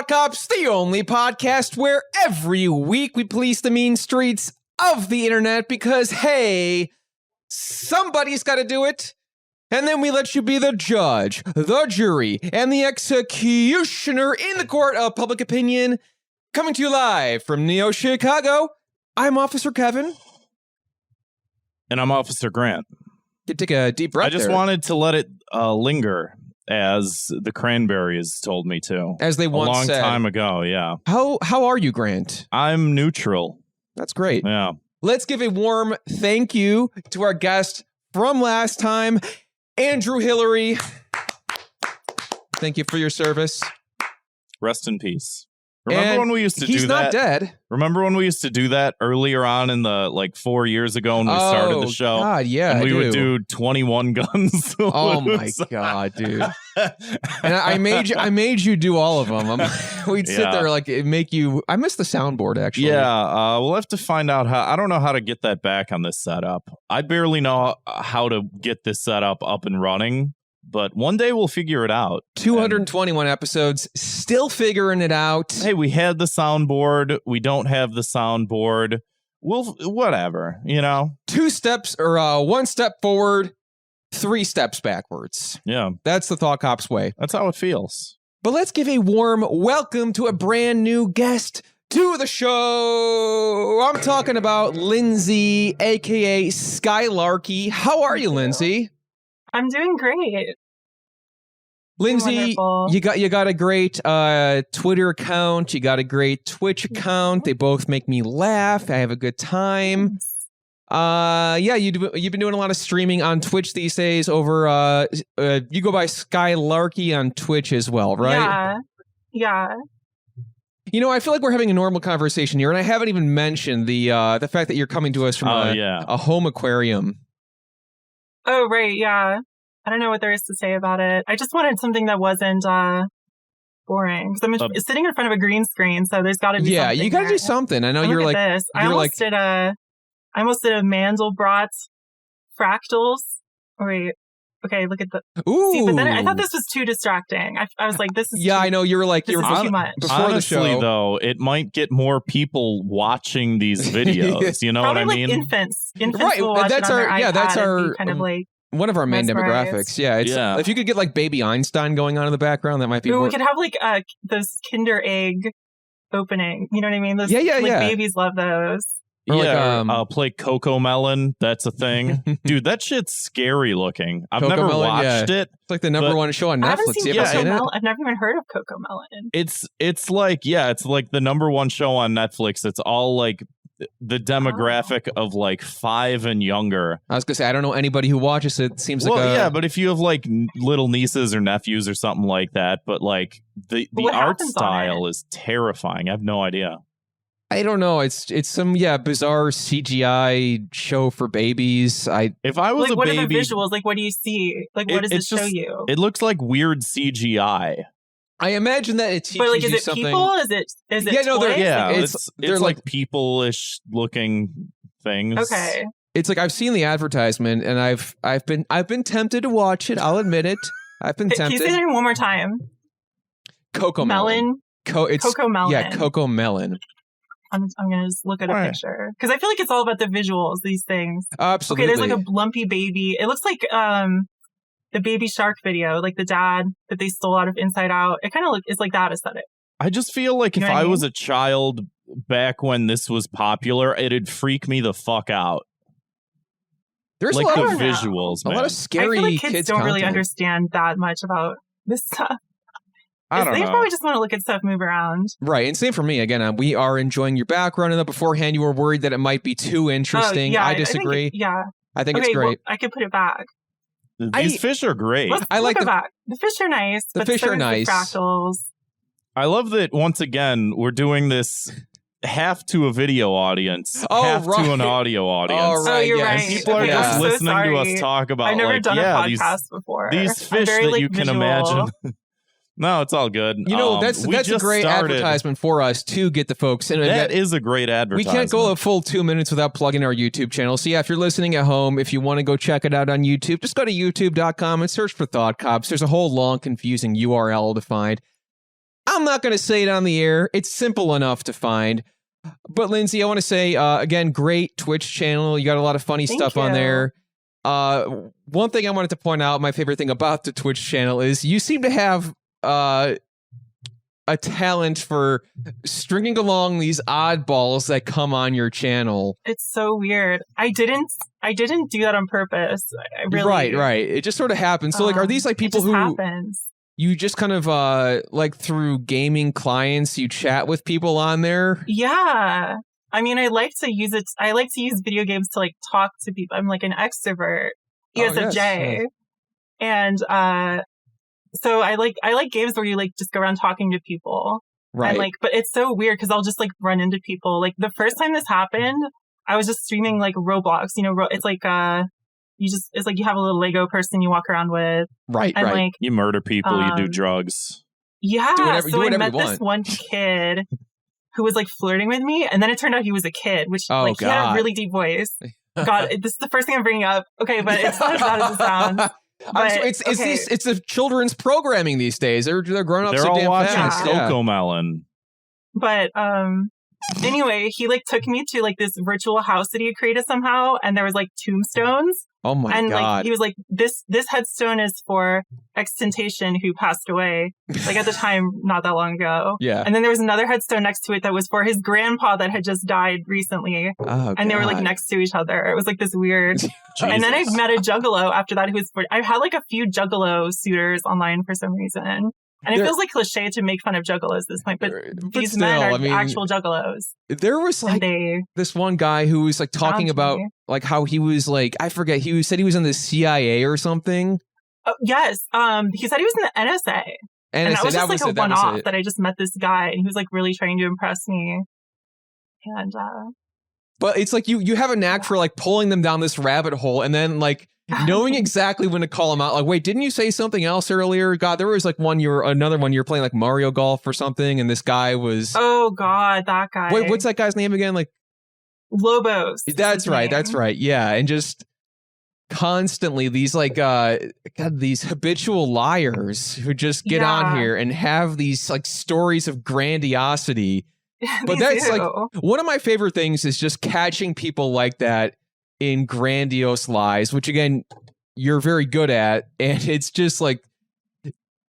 Thought Cops, the only podcast where every week we police the mean streets of the internet because, hey, somebody's got to do it. And then we let you be the judge, the jury, and the executioner in the court of public opinion. Coming to you live from Neo Chicago, I'm Officer Kevin. And I'm Officer Grant. You take a deep breath. I just wanted to let it linger, as the Cranberries told me to. As they once said. A long time ago, yeah. How are you, Grant? I'm neutral. That's great. Yeah. Let's give a warm thank you to our guest from last time, Andrew Hillary. Thank you for your service. Rest in peace. Remember when we used to do that? He's not dead. Remember when we used to do that earlier on in the, 4 years ago when we started the show? God, yeah, and we would do 21 guns. Oh my God, dude. And I made you do all of them. We'd sit there make you. I miss the soundboard, actually. Yeah, we'll have to find out how. I don't know how to get that back on this setup. I barely know how to get this setup up and running. But one day we'll figure it out. 221 episodes, still figuring it out. Hey, we had the soundboard. We don't have the soundboard. We'll, whatever, you know? 2 steps or 1 step forward, 3 steps backwards. Yeah. That's the Thought Cops way. That's how it feels. But let's give a warm welcome to a brand new guest to the show. I'm talking about Lindsay, a.k.a. Skylarky. How are you, Lindsay? I'm doing great. Lindsay, you got a great Twitter account. You got a great Twitch account. They both make me laugh. I have a good time. You've been doing a lot of streaming on Twitch these days. Over you go by Skylarky on Twitch as well, right? Yeah. You know, I feel like we're having a normal conversation here, and I haven't even mentioned the fact that you're coming to us from a home aquarium. Oh, right, yeah. I don't know what there is to say about it. I just wanted something that wasn't boring. Because I'm sitting in front of a green screen, so there's got to be something. Yeah, you got to do something. I know you're like... This. I almost did a Mandelbrot fractals. Oh, wait. Okay, look at the... Ooh! See, but then I thought this was too distracting. I was like, this is I know, you were like... This is too much. Before Honestly, the show, though, it might get more people watching these videos. You know Probably what I mean? Infants right, will watch that's it on our... their Yeah, that's iPad our... kind of like... One of our main demographics. Yeah, if you could get like Baby Einstein going on in the background, that might be. We could have like those Kinder Egg opening. You know what I mean? Those, babies love those. Or play Coco Melon. That's a thing, dude. That shit's scary looking. I've never watched it. It's like the number one show on Netflix. I haven't seen Coco Melon. I've never even heard of Coco Melon. It's like the number one show on Netflix. It's all like the demographic of like 5 and younger. I was gonna say I don't know anybody who watches it. Seems like but if you have like little nieces or nephews or something like that, but like the art style is terrifying. I have no idea. I don't know. It's some bizarre CGI show for babies. If I was like, a what baby, are the visuals? Like, what do you see? Like, what does it show you? It looks like weird CGI. I imagine that it teaches but like, is you it something. People? Is it? Yeah, no, toys? It's like people-ish looking things. Okay. It's like I've seen the advertisement and I've been tempted to watch it. I'll admit it. I've been tempted. Can you say that one more time? Coco Melon. Coco Melon. Yeah, Coco Melon. I'm gonna just look at a picture because I feel like it's all about the visuals. These things. Absolutely. Okay, there's like a lumpy baby. It looks like the Baby Shark video, like the dad that they stole out of Inside Out. It kind of is like that aesthetic. I just feel like if I was a child back when this was popular, it'd freak me the fuck out. There's like a lot the of visuals, man. A lot of scary I feel like kids don't really content. understand that much about this stuff. I don't know. They probably just want to look at stuff move around. Right, and same for me. Again, we are enjoying your background, and then beforehand you were worried that it might be too interesting. I disagree. I think it's great. Well, I could put it back. These fish are great. I like it back. The fish are nice. The fish are nice. The fractals. I love that once again we're doing this half to a video audience, half to an audio audience. Oh, you're right. And people are just listening to us talk about I've never done a podcast before. These fish that you can imagine. No, it's all good. You know, that's a great advertisement for us to get the folks. And that is a great advertisement. We can't go a full 2 minutes without plugging our YouTube channel. So yeah, if you're listening at home, if you want to go check it out on YouTube, just go to youtube.com and search for Thought Cops. There's a whole long, confusing URL to find. I'm not going to say it on the air. It's simple enough to find. But Lindsay, I want to say, again, great Twitch channel. You got a lot of funny stuff on there. One thing I wanted to point out, my favorite thing about the Twitch channel is you seem to have a talent for stringing along these oddballs that come on your channel. It's so weird. I didn't do that on purpose. I really, right. It just sort of happens. So, like, are these like people who happens. You just kind of like through gaming clients, you chat with people on there? Yeah. I mean, I like to use it. I like to use video games to like talk to people. I'm like an extrovert, ESFJ, yes. And so I like games where you like just go around talking to people. Right. And like, but it's so weird because I'll just like run into people. Like the first time this happened, I was just streaming like Roblox. You know, it's like it's like you have a little Lego person you walk around with. Right. And like you murder people, you do drugs. Yeah. So I met this one kid who was like flirting with me, and then it turned out he was a kid, which he had a really deep voice. God, this is the first thing I'm bringing up. Okay, but it's not as bad as it sounds. It's the children's programming these days. They're growing up. They're so all damn watching fast. Cocomelon. But anyway, he like took me to like this virtual house that he had created somehow, and there was like tombstones. Oh my God. Like he was like, this headstone is for Extentation, who passed away like at the time not that long ago. Yeah. And then there was another headstone next to it that was for his grandpa that had just died recently. Oh, and they were like next to each other. It was like this weird. And then I met a juggalo after that who was I've had like a few juggalo suitors online for some reason. And it feels like cliche to make fun of juggalos at this point, but these men are actual juggalos. There was like this one guy who was like talking about like how he was like, I forget, he said he was in the CIA or something. Oh, yes. He said he was in the NSA. And that was just like a one-off that I just met this guy and he was like really trying to impress me. And but it's like you have a knack for like pulling them down this rabbit hole and then like knowing exactly when to call them out. Like, wait, didn't you say something else earlier? God, there was like another one you were playing like Mario Golf or something, and this guy was. Oh God, that guy. Wait, what's that guy's name again? Like Lobos. That's right. That's right. Yeah, and just constantly these like these habitual liars who just get on here and have these like stories of grandiosity. But that's like one of my favorite things is just catching people like that in grandiose lies, which again, you're very good at. And it's just like,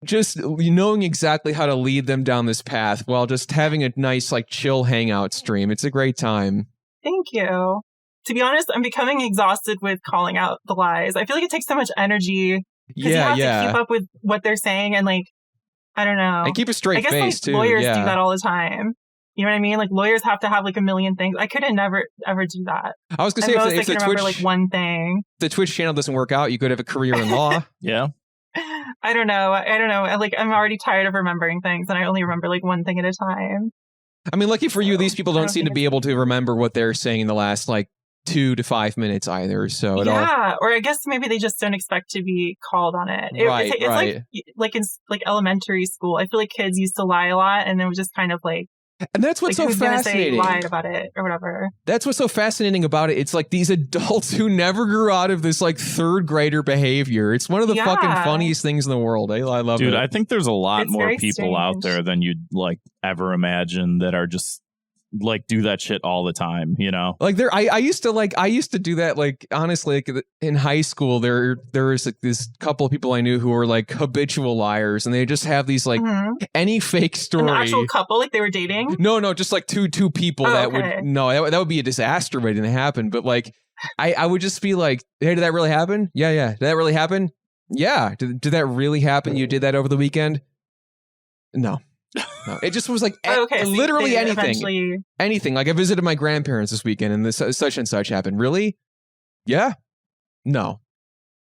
just knowing exactly how to lead them down this path while just having a nice, like chill hangout stream. It's a great time. Thank you. To be honest, I'm becoming exhausted with calling out the lies. I feel like it takes so much energy because you have to keep up with what they're saying. And like, I don't know. And keep a straight face too. Lawyers do that all the time. You know what I mean? Like lawyers have to have like a million things. I couldn't never ever do that. I was gonna say if the Twitch, like one thing, the Twitch channel doesn't work out, you could have a career in law. Yeah. I don't know. Like I'm already tired of remembering things, and I only remember like one thing at a time. I mean, lucky for you, these people don't seem to be able to remember what they're saying in the last like 2 to 5 minutes either. So or I guess maybe they just don't expect to be called on it. It's like in like elementary school. I feel like kids used to lie a lot, and it was just kind of like. And that's what's so fascinating. Lied about it or whatever. That's what's so fascinating about it. It's like these adults who never grew out of this like third grader behavior. It's one of the fucking funniest things in the world. I love it. Dude, I think there's a lot more people out there than you'd like ever imagine that are just like do that shit all the time, you know? Like I used to do that. Like honestly, like in high school, there was like this couple of people I knew who were like habitual liars, and they just have these like any fake story. An actual couple, like they were dating? No, just like two people that would be a disaster waiting to happen. But like I would just be like, hey, did that really happen? Yeah. Did that really happen? Yeah. Did that really happen? You did that over the weekend? No, it just was like literally anything. Anything. Like I visited my grandparents this weekend and this such and such happened. Really? Yeah? No.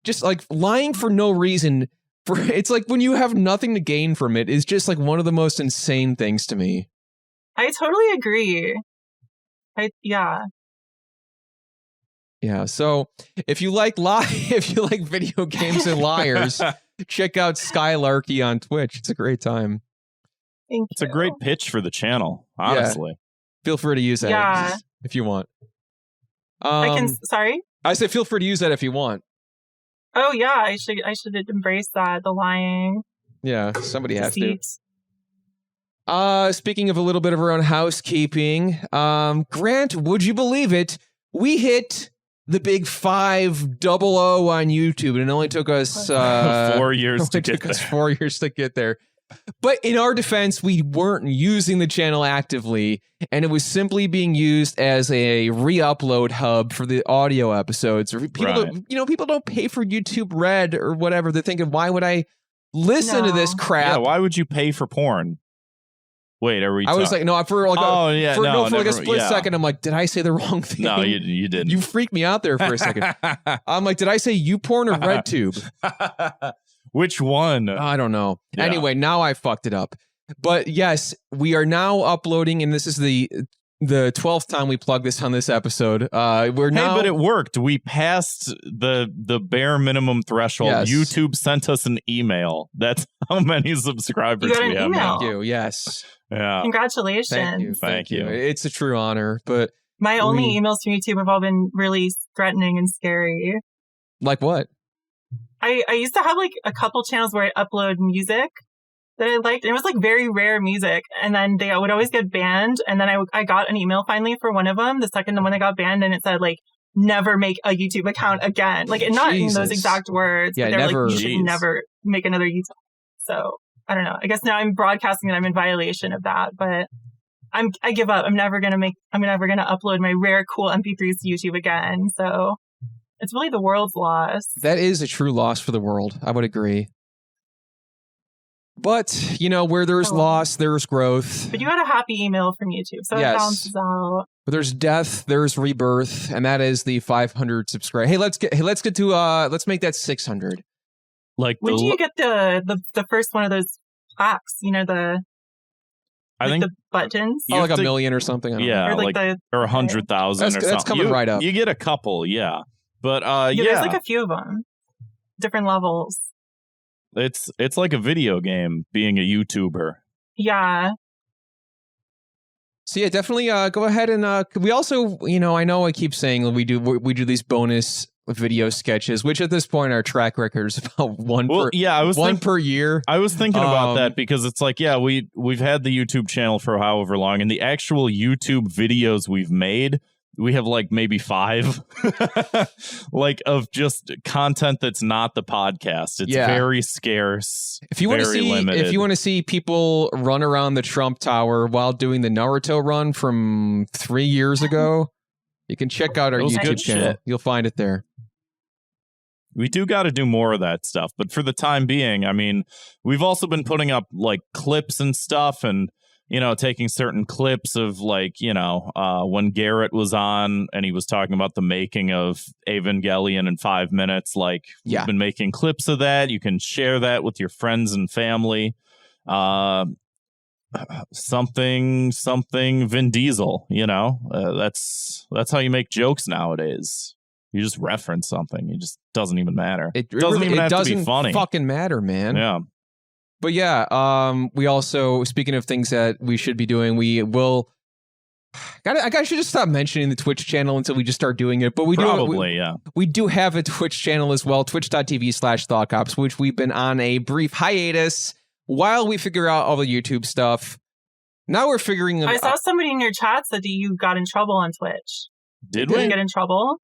Just like lying for no reason. It's like when you have nothing to gain from it is just like one of the most insane things to me. I totally agree. Yeah. So if you like video games and liars, check out Skylarky on Twitch. It's a great time. It's a great pitch for the channel, honestly. Yeah. Feel free to use that if you want. Sorry? I said feel free to use that if you want. Oh yeah, I should embrace that, the lying. Yeah, somebody has to. Speaking of a little bit of our own housekeeping, Grant, would you believe it? We hit the big 500 on YouTube, and it only took us 4 years to get there. 4 years to get there. But in our defense, we weren't using the channel actively, and it was simply being used as a re-upload hub for the audio episodes. People don't pay for YouTube Red or whatever. They're thinking, why would I listen to this crap? Yeah, why would you pay for porn? Wait, are we? I was like, no, for like a split yeah. second, I'm like, did I say the wrong thing? No, you didn't. You freaked me out there for a second. I'm like, did I say YouPorn or RedTube? Which one? I don't know. Yeah. Anyway, now I fucked it up. But yes, we are now uploading, and this is the 12th time we plug this on this episode. But it worked. We passed the bare minimum threshold. Yes. YouTube sent us an email. That's how many subscribers You got an we have email. now. Thank you. Yes. Yeah. Congratulations. Thank you. It's a true honor. But My only emails from YouTube have all been really threatening and scary. like what? I used to have like a couple channels where I upload music that I liked. And it was like very rare music. And then they would always get banned. And then I got an email finally for one of them, the second one that got banned. And it said like, never make a YouTube account again. Like, not in those exact words. Yeah, but they're never. like, you should never make another YouTube. So I don't know. I guess now I'm broadcasting that I'm in violation of that. But I give up. I'm never going to upload my rare cool MP3s to YouTube again. So it's really the world's loss. That is a true loss for the world. I would agree. But, where there's loss, there's growth. But you got a happy email from YouTube, so Yes. it balances out. But there's death, there's rebirth, and that is the 500 subscribe. Hey, let's make that 600. Like, when do you get the first one of those plaques? I think the buttons. Like a million or something. I don't know. Or or 100,000 or something. That's coming right up. You get a couple, yeah. But there's like a few of them, different levels. It's like a video game being a YouTuber. Yeah. So yeah, definitely go ahead and we also, I know I keep saying we do these bonus video sketches, which at this point our track record is about one per year. I was thinking about that because it's like, yeah, we've had the YouTube channel for however long, and the actual YouTube videos we've made, we have like maybe 5 like of just content that's not the podcast. It's very scarce. If you want to see people run around the Trump Tower while doing the Naruto run from 3 years ago, you can check out our YouTube channel. You'll find it there. We do got to do more of that stuff, but for the time being, I mean, we've also been putting up like clips and stuff, and taking certain clips of like, when Garrett was on and he was talking about the making of Evangelion in 5 minutes, like we've been making clips of that. You can share that with your friends and family. Something Vin Diesel, that's how you make jokes nowadays. You just reference something. It just doesn't even matter. It doesn't even have to be funny. Fucking matter, man. Yeah. But yeah, we also, speaking of things that we should be doing, we will. I should just stop mentioning the Twitch channel until we just start doing it. But we do have a Twitch channel as well, twitch.tv/ThoughtCops, which we've been on a brief hiatus while we figure out all the YouTube stuff. Now we're figuring. I saw somebody in your chat said that you got in trouble on Twitch. Did we get in trouble?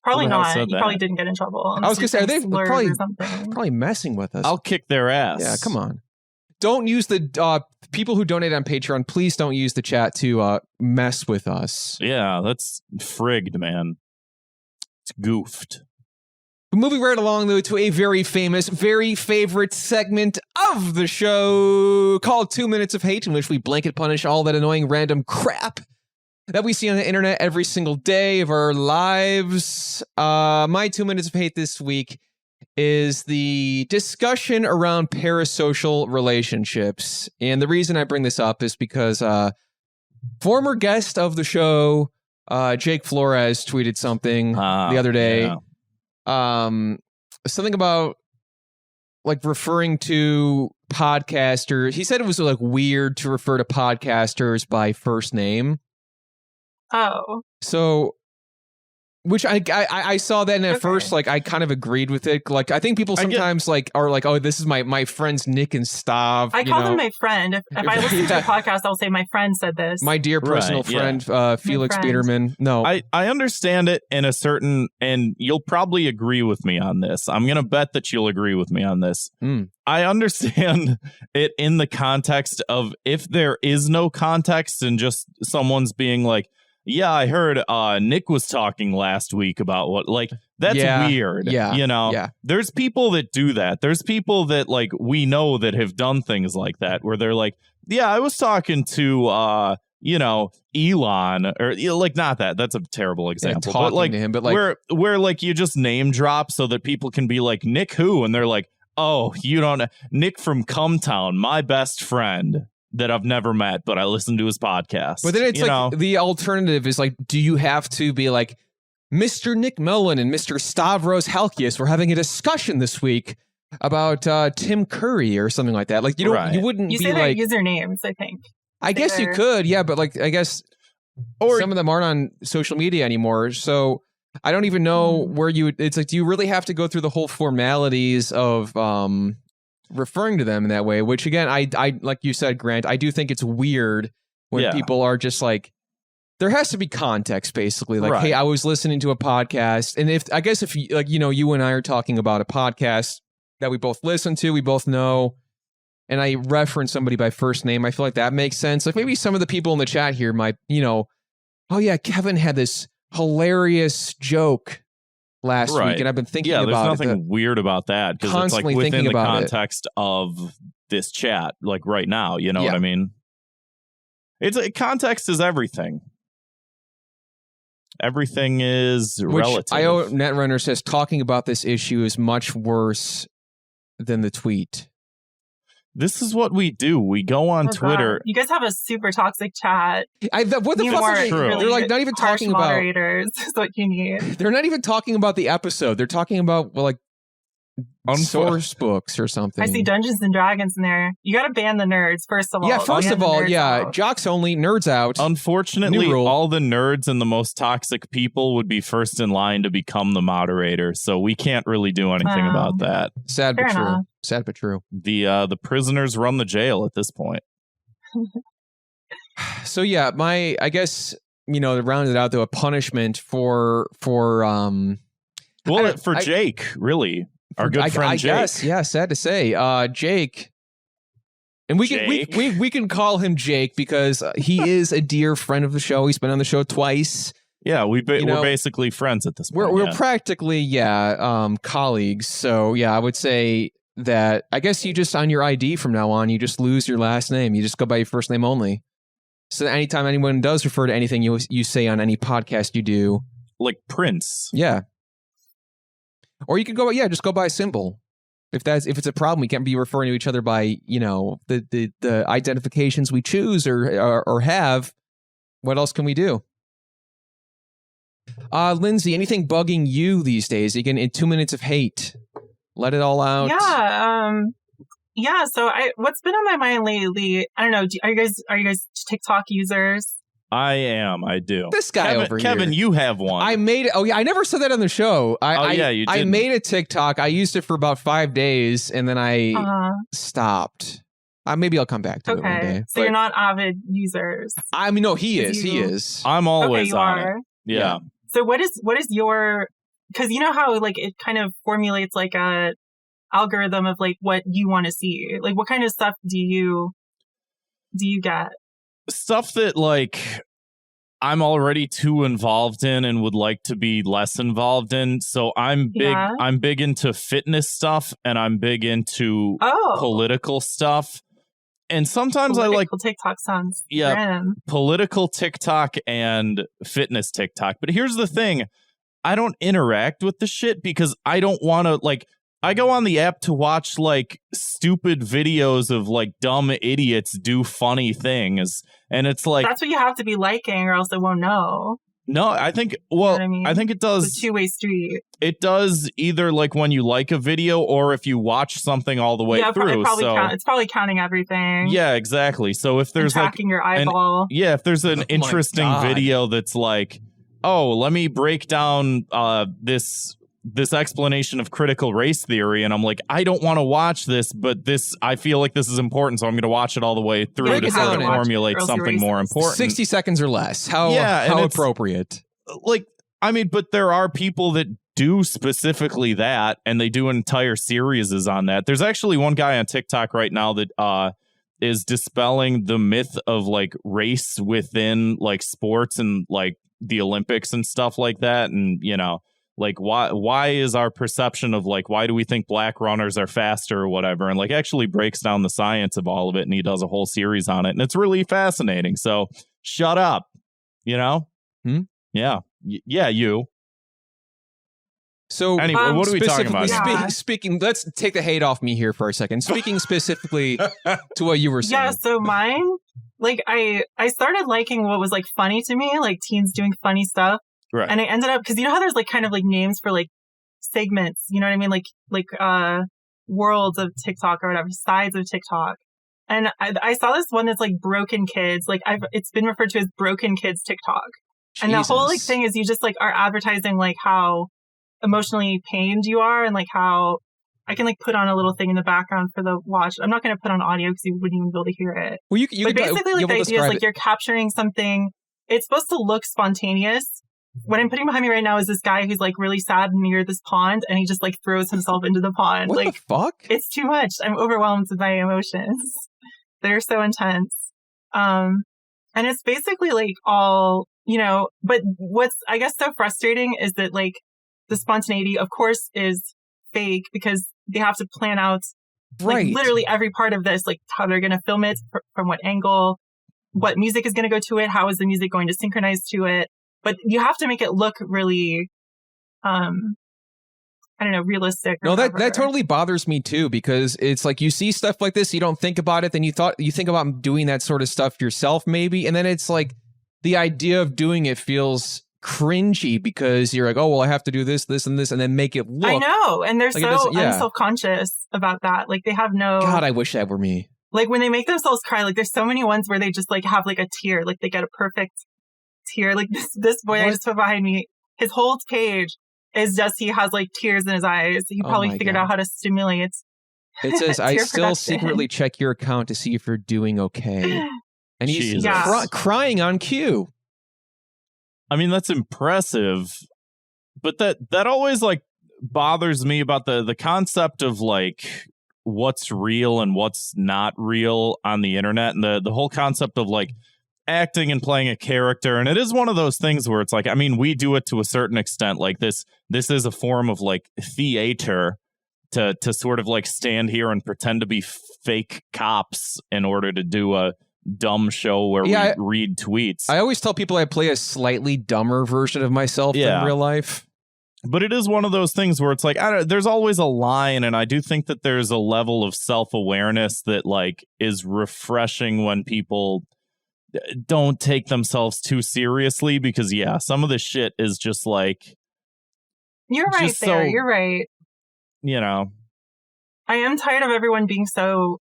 Probably not. You probably didn't get in trouble. I was going to say, are they probably messing with us? I'll kick their ass. Yeah, come on. Don't use the people who donate on Patreon. Please don't use the chat to mess with us. Yeah, that's frigged, man. It's goofed. Moving right along, though, to a very famous, very favorite segment of the show called 2 Minutes of Hate, in which we blanket punish all that annoying random crap that we see on the internet every single day of our lives. My 2 minutes of hate this week is the discussion around parasocial relationships. And the reason I bring this up is because former guest of the show, Jake Flores, tweeted something the other day. Yeah. Something about like referring to podcasters. He said it was like weird to refer to podcasters by first name. Oh. So Which I saw that, and at first, like, I kind of agreed with it. Like, I think people sometimes are like, oh, this is my friends Nick and Stav. I call them my friend. If I listen to a podcast, I'll say my friend said this. My dear personal friend, Felix Biederman. No, I understand it in a certain, and you'll probably agree with me on this. I'm going to bet that you'll agree with me on this. I understand it in the context of if there is no context and just someone's being like, yeah, I heard Nick was talking last week about what, like, that's weird. Yeah. You know, there's people that do that. There's people that, like, we know that have done things like that where they're like, yeah, I was talking to, you know, Elon, or like, not that. That's a terrible example. Talking but like, to him, but like, where like you just name drop so that people can be like, Nick who? And they're like, oh, you don't know. Nick from Cumtown, my best friend. That I've never met, but I listened to his podcast. But then it's like the alternative is like, do you have to be like, Mr. Nick Mellon and Mr. Stavros Halkias were having a discussion this week about Tim Curry or something like that? Like, you don't, you wouldn't you be say like their usernames, I think. I guess you could, yeah, but like I guess or some of them aren't on social media anymore, so I don't even know where you. It's like, do you really have to go through the whole formalities of referring to them in that way, which again, I like you said, Grant, I do think it's weird when people are just like, there has to be context, basically. Like, hey, I was listening to a podcast, and if you, like, you know, you and I are talking about a podcast that we both listen to, we both know, and I reference somebody by first name, I feel like that makes sense. Like, maybe some of the people in the chat here might, you know, oh yeah, Kevin had this hilarious joke last week, and I've been thinking about it. Yeah, there's nothing weird about that, because it's like within the context of this chat, like right now, you know what I mean? It's context is everything. Everything is relative. IO Netrunner says talking about this issue is much worse than the tweet. This is what we do. We go on Twitter. God. You guys have a super toxic chat. What the fuck is really they're like not even talking about moderators is what you need. They're not even talking about the episode. They're talking about like source books or something. I see Dungeons and Dragons in there. You got to ban the nerds, first of all. Yeah, first of all, jocks only, nerds out. Unfortunately, all the nerds and the most toxic people would be first in line to become the moderator, so we can't really do anything about that. Sad but true. Sad but true. The prisoners run the jail at this point. So yeah, I guess, you know, to round it out, though, a punishment for Jake, really. Our good friend Jake. Guess, yeah, sad to say. Jake. And we can call him Jake because he is a dear friend of the show. He's been on the show twice. Yeah, we're basically friends at this point. We're practically, colleagues. So, yeah, I would say that I guess you just, on your ID from now on, you just lose your last name. You just go by your first name only. So anytime anyone does refer to anything you say on any podcast you do. Like Prince. Yeah. Or you could go, just go by a symbol. If it's a problem, we can't be referring to each other by, you know, the identifications we choose or have. What else can we do? Lindsay, anything bugging you these days? Again, in 2 minutes of hate, let it all out. Yeah. So what's been on my mind lately? I don't know. Are you guys TikTok users? I am. I do. This guy over here. Kevin, you have one. I made it. Oh, yeah. I never said that on the show. You did. I made a TikTok. I used it for about 5 days, and then I stopped. Maybe I'll come back to it one day. So you're not avid users. I mean, no, he is. He is. I'm always on it. Yeah. So what is your? Because you know how like it kind of formulates like a algorithm of like what you want to see. Like what kind of stuff do you get? Stuff that like I'm already too involved in and would like to be less involved in. So I'm big into fitness stuff, and I'm big into political stuff. And sometimes I like TikTok sounds grim. Political TikTok and fitness TikTok. But here's the thing. I don't interact with the shit because I don't want to like I go on the app to watch like stupid videos of like dumb idiots do funny things, and it's like that's what you have to be liking, or else it won't know. No, I think I think it does. It's a two-way street. It does either like when you like a video or if you watch something all the way through. It's probably counting everything. Yeah, exactly. So if there's tracking your eyeball. if there's an interesting video that's like oh, let me break down this explanation of critical race theory, and I'm like, I don't want to watch this, but I feel like this is important, so I'm going to watch it all the way through to sort of formulate something more important. 60 seconds or less. How appropriate. Like, I mean, but there are people that do specifically that, and they do entire series on that. There's actually one guy on TikTok right now that is dispelling the myth of like race within like sports and like the Olympics and stuff like that, and you know. Like, why is our perception of, like, why do we think black runners are faster or whatever? And, like, actually breaks down the science of all of it, and he does a whole series on it. And it's really fascinating. So, shut up, you know? Yeah. Yeah, you. So, anyway, what are we talking about? Speaking, let's take the hate off me here for a second. Speaking specifically to what you were saying. Yeah, so mine, like, I started liking what was, like, funny to me, like, teens doing funny stuff. Right. And I ended up, because you know how there's like kind of like names for like segments, you know what I mean? Like worlds of TikTok or whatever, sides of TikTok. And I saw this one that's like broken kids. Like it's been referred to as broken kids TikTok. Jesus. And the whole like thing is you just like are advertising like how emotionally pained you are and like how I can like put on a little thing in the background for the watch. I'm not going to put on audio because you wouldn't even be able to hear it. Well, but basically like the idea is like you're capturing something. It's supposed to look spontaneous. What I'm putting behind me right now is this guy who's like really sad near this pond and he just like throws himself into the pond. What like, the fuck? It's too much. I'm overwhelmed with my emotions. They're so intense. And it's basically like all, you know, but what's I guess so frustrating is that like the spontaneity of course is fake because they have to plan out like literally every part of this, like how they're going to film it, from what angle, what music is going to go to it, how is the music going to synchronize to it. But you have to make it look really, I don't know, realistic. No, that totally bothers me too, because it's like you see stuff like this, you don't think about it, then you think about doing that sort of stuff yourself maybe, and then it's like the idea of doing it feels cringy because you're like, oh, well, I have to do this, this, and this, and then make it look. I know, and they're like so self-conscious about that. Like they have no... God, I wish that were me. Like when they make themselves cry, like there's so many ones where they just like have like a tear, like they get a perfect... tear. Like this boy I just put behind me, his whole page is just he has like tears in his eyes. He probably figured out how to stimulate. It says I still secretly check your account to see if you're doing okay, and he's crying on cue. I mean, that's impressive, but that always like bothers me about the concept of like what's real and what's not real on the internet, and the whole concept of like acting and playing a character. And it is one of those things where it's like, I mean, we do it to a certain extent. Like this is a form of like theater to sort of like stand here and pretend to be fake cops in order to do a dumb show where we read tweets. I always tell people I play a slightly dumber version of myself in real life. But it is one of those things where it's like, there's always a line, and I do think that there's a level of self-awareness that like is refreshing when people don't take themselves too seriously, because some of this shit is just like, you're right there. You're right. You know, I am tired of everyone being so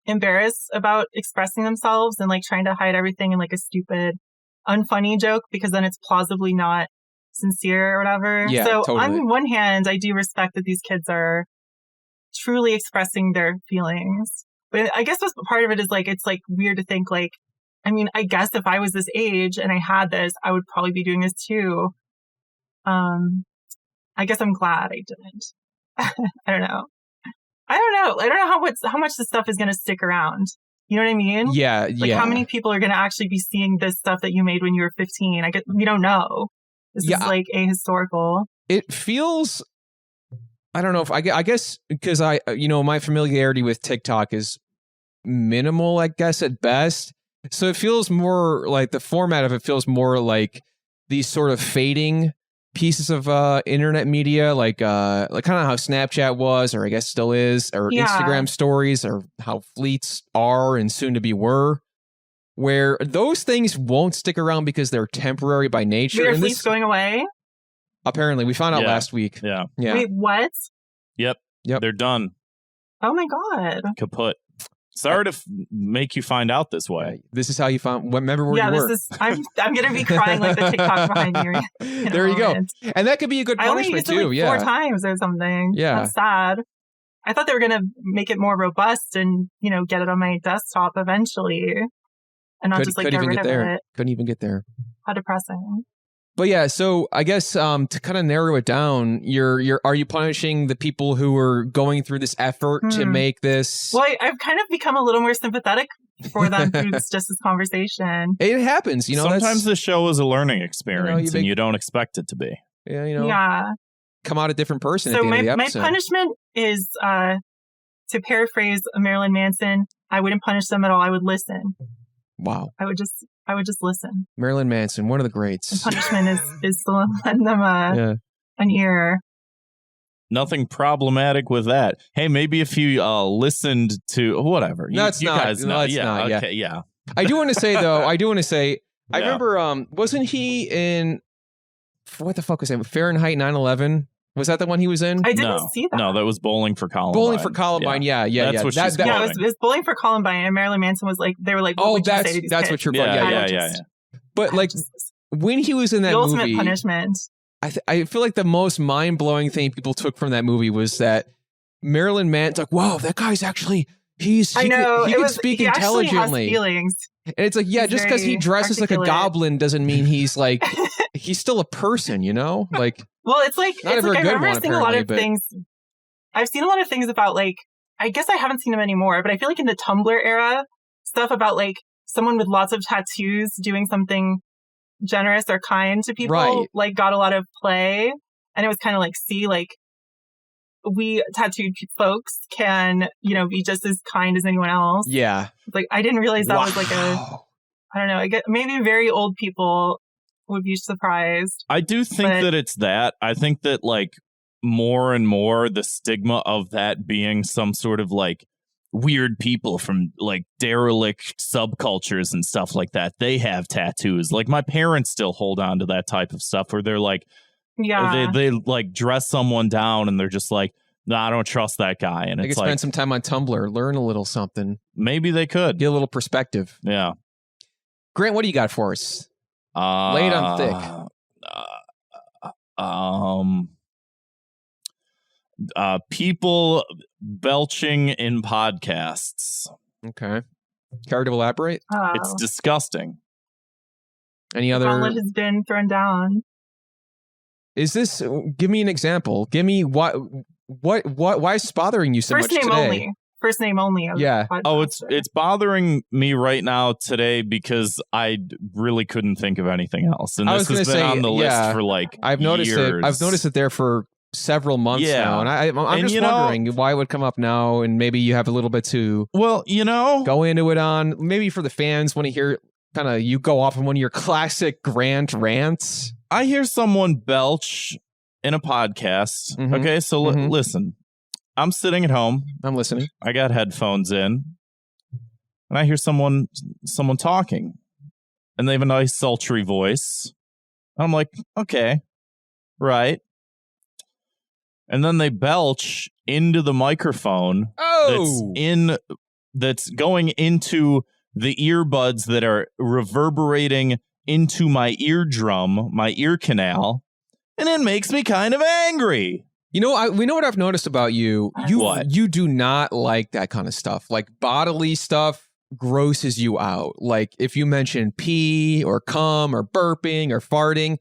embarrassed about expressing themselves and like trying to hide everything in like a stupid, unfunny joke because then it's plausibly not sincere or whatever. Yeah, so totally. On one hand, I do respect that these kids are truly expressing their feelings. But I guess what's part of it is like, it's like weird to think like, I mean, I guess if I was this age and I had this, I would probably be doing this too. I guess I'm glad I didn't. I don't know. I don't know how much this stuff is going to stick around. You know what I mean? Yeah. Like how many people are going to actually be seeing this stuff that you made when you were 15? We don't know. This is like ahistorical. It feels, I don't know if I guess because my familiarity with TikTok is minimal, I guess at best. So it feels more like the format of it feels more like these sort of fading pieces of internet media, like kind of how Snapchat was, or I guess still is, or Instagram stories, or how fleets are and soon to be were, where those things won't stick around because they're temporary by nature. Are fleets going away? Apparently, we found out last week. Yeah. Wait, what? Yep. They're done. Oh my god. Kaput. Sorry to make you find out this way. This is how you found. Remember where you were. I'm gonna be crying like the TikTok behind you. There you go. And that could be a good punishment too. I only used it like 4 times or something. Yeah, that's sad. I thought they were gonna make it more robust and get it on my desktop eventually, and not just like get rid of it. Couldn't even get there. How depressing. But yeah, so I guess to kind of narrow it down, are you punishing the people who are going through this effort to make this? Well, I've kind of become a little more sympathetic for them through just this conversation. It happens, Sometimes the show is a learning experience, and you don't expect it to be. Yeah, Yeah. Come out a different person. So at the end of the my episode. punishment is, to paraphrase Marilyn Manson, I wouldn't punish them at all. I would listen. Wow. I would just listen. Marilyn Manson, one of the greats. And punishment is to lend them an ear. Nothing problematic with that. Hey, maybe if you listened to whatever. No, it's not. Guys know. Yeah. Okay. Yeah. I do want to say though. I remember. Wasn't he in? What the fuck was that? Fahrenheit 9/11. Was that the one he was in? I didn't see that. No, that was Bowling for Columbine. Bowling for Columbine. Yeah. That's what she's it was Bowling for Columbine, and Marilyn Manson was like, they were like, what would you say to these that's kids? what you're. Yeah. But like when he was in that movie, the ultimate punishment. I feel like the most mind blowing thing people took from that movie was that Marilyn Manson's like, wow, that guy's actually he can speak intelligently. Actually has feelings. And it's like, yeah, just because he dresses like a goblin doesn't mean he's like he's still a person, Like, well, it's like I remember seeing a lot of things. I've seen a lot of things about like, I guess I haven't seen them anymore, but I feel like in the Tumblr era, stuff about like someone with lots of tattoos doing something generous or kind to people, like got a lot of play. And it was kind of like, see, like we tattooed folks can, be just as kind as anyone else. Yeah. Like I didn't realize that was like I don't know. I get maybe very old people would be surprised. I do think that it's that. I think that like more and more the stigma of that being some sort of like weird people from like derelict subcultures and stuff like that. They have tattoos. Like my parents still hold on to that type of stuff where they're like, they like dress someone down and they're just like, no, I don't trust that guy. And they could spend some time on Tumblr, learn a little something. Maybe they could get a little perspective. Yeah. Grant, what do you got for us? Lay it on thick. People belching in podcasts. Okay. Care to elaborate? It's disgusting. Any other? Gauntlet has been thrown down. Is this? Give me an example. Give me why is this bothering you so much today? First name only. Yeah. Oh, it's bothering me right now today because I really couldn't think of anything else, and this has been on the list for like I've noticed years. I've noticed it there for several months now, and I'm just wondering why it would come up now, and maybe you have a little bit to go into it on. Maybe for the fans want to hear kind of you go off on one of your classic Grant rants. I hear someone belch in a podcast. Mm-hmm. Okay, so listen. I'm sitting at home. I'm listening. I got headphones in. And I hear someone talking. And they have a nice sultry voice. And I'm like, okay, right. And then they belch into the microphone that's going into the earbuds that are reverberating into my eardrum, my ear canal. And it makes me kind of angry. We know what I've noticed about you. You do not like that kind of stuff. Like bodily stuff grosses you out. Like if you mention pee or cum or burping or farting,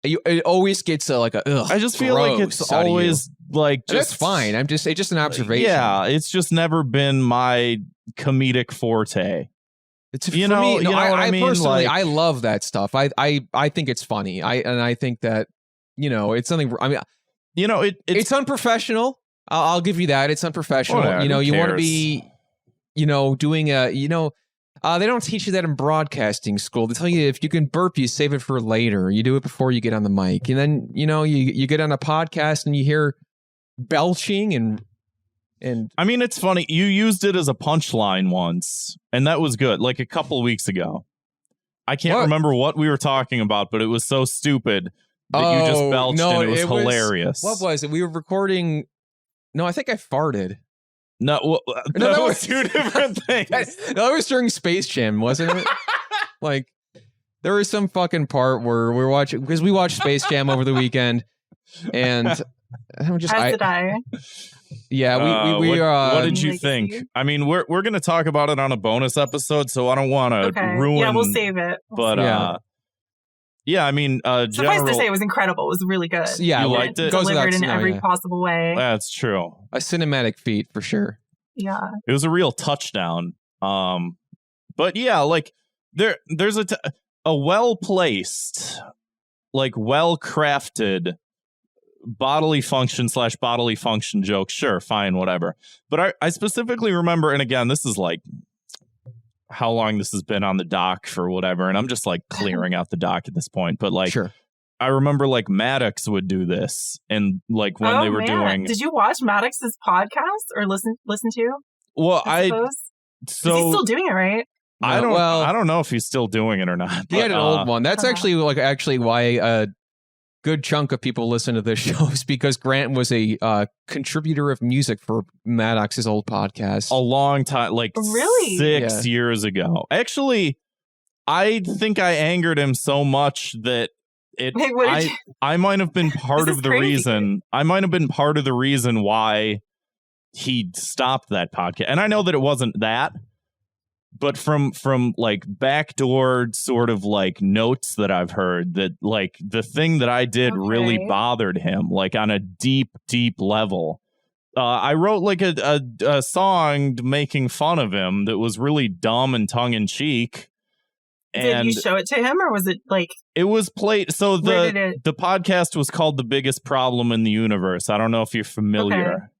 it always gets like a ugh. I just feel like it's always like that's fine. It's just an observation. Yeah, it's just never been my comedic forte. It's for me. No, I mean? Personally, I love that stuff. I think it's funny. I think that it's something. I mean. It's unprofessional. I'll give you that. It's unprofessional. Whatever, you want to be, doing they don't teach you that in broadcasting school. They tell you if you can burp, you save it for later. You do it before you get on the mic. And then, you get on a podcast and you hear belching and I mean, it's funny. You used it as a punchline once, and that was good. Like a couple weeks ago. I can't remember what we were talking about, but it was so stupid. That you just belched and it was hilarious. What was it? We were recording. No, I think I farted. No, that was two different things. That was during Space Jam, wasn't it? Like, there was some fucking part where we're watching, because we watched Space Jam over the weekend, and I'm just, As did I. Yeah, what did you think? I mean, we're going to talk about it on a bonus episode, so I don't want to ruin. Yeah, we'll save it. Yeah, I mean, suffice to say, it was incredible. It was really good. Yeah, you liked it. Delivered in every possible way. That's true. A cinematic feat for sure. Yeah, it was a real touchdown. But yeah, like there's a well placed, like well crafted bodily function joke. Sure, fine, whatever. But I specifically remember, and again, this is like how long this has been on the dock for whatever, and I'm just like clearing out the dock at this point. But like, sure. I remember like Maddox would do this, and like when they were doing. Did you watch Maddox's podcast or listen to? Well, Is he still doing it, right? I don't know if he's still doing it or not. He had an old one. That's actually why a good chunk of people listen to this show is because Grant was a contributor of music for Maddox's old podcast a long time, like really 6 years ago. Actually, I think I angered him so much that I might have been part of the reason. I might have been part of the reason why he stopped that podcast. And I know that it wasn't that, but from like backdoor sort of like notes that I've heard, that like the thing that I did really bothered him, like on a deep level. I wrote like a song making fun of him that was really dumb and tongue in cheek. Did you show it to him, or was it like it was played? So the podcast was called The Biggest Problem in the Universe. I don't know if you're familiar.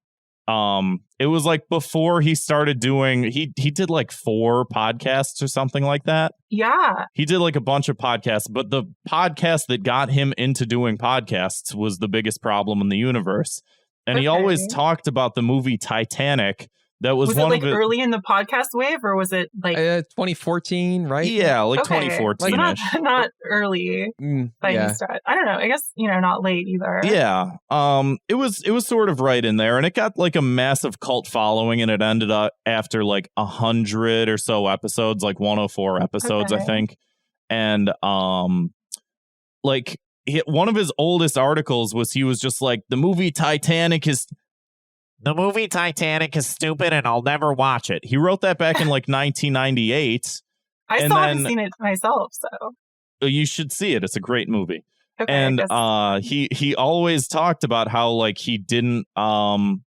It was like before he started doing, he did like 4 podcasts or something like that. Yeah. He did like a bunch of podcasts, but the podcast that got him into doing podcasts was The Biggest Problem in the Universe. And he always talked about the movie Titanic. That was one it like early in the podcast wave, or was it like 2014, right? Yeah, like 2014-ish. So not early by any stretch. I don't know. I guess, not late either. Yeah. It was sort of right in there, and it got like a massive cult following, and it ended up after like 100 or so episodes, like 104 episodes, I think. And like one of his oldest articles was he was just like, the movie Titanic is stupid and I'll never watch it. He wrote that back in like 1998. I still haven't seen it myself, so. You should see it. It's a great movie. Okay, and he always talked about how like he didn't want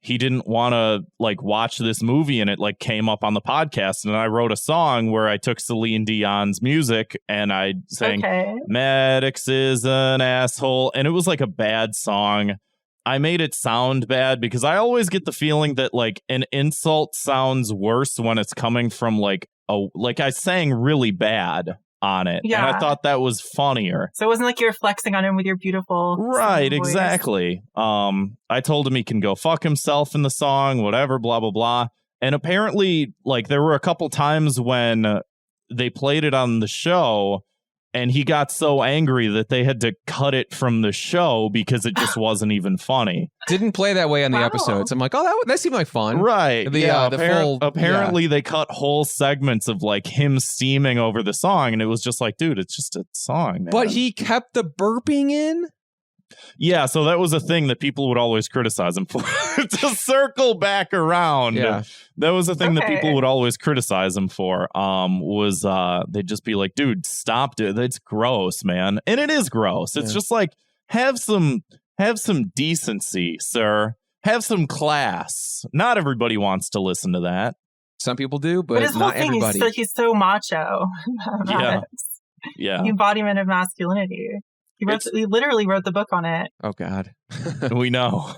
to like watch this movie, and it like came up on the podcast, and I wrote a song where I took Celine Dion's music and I sang Maddox is an asshole, and it was like a bad song. I made it sound bad because I always get the feeling that like an insult sounds worse when it's coming from like I sang really bad on it. Yeah. And I thought that was funnier. So it wasn't like you were flexing on him with your beautiful right, exactly. I told him he can go fuck himself in the song, whatever, blah, blah, blah. And apparently, like, there were a couple times when they played it on the show and he got so angry that they had to cut it from the show because it just wasn't even funny. Didn't play that way on the episodes. I'm like, oh, that seemed like fun. Right. Apparently they cut whole segments of like him steaming over the song, and it was just like, dude, it's just a song, man. But he kept the burping in? Yeah, so that was a thing that people would always criticize him for. To circle back around, that was a thing that people would always criticize him for. Was they'd just be like, "Dude, stop, dude. It's gross, man." And it is gross. It's just like have some decency, sir. Have some class. Not everybody wants to listen to that. Some people do, but his not whole thing everybody. is he's so macho. Yeah. The embodiment of masculinity. He literally wrote the book on it. Oh, God. We know.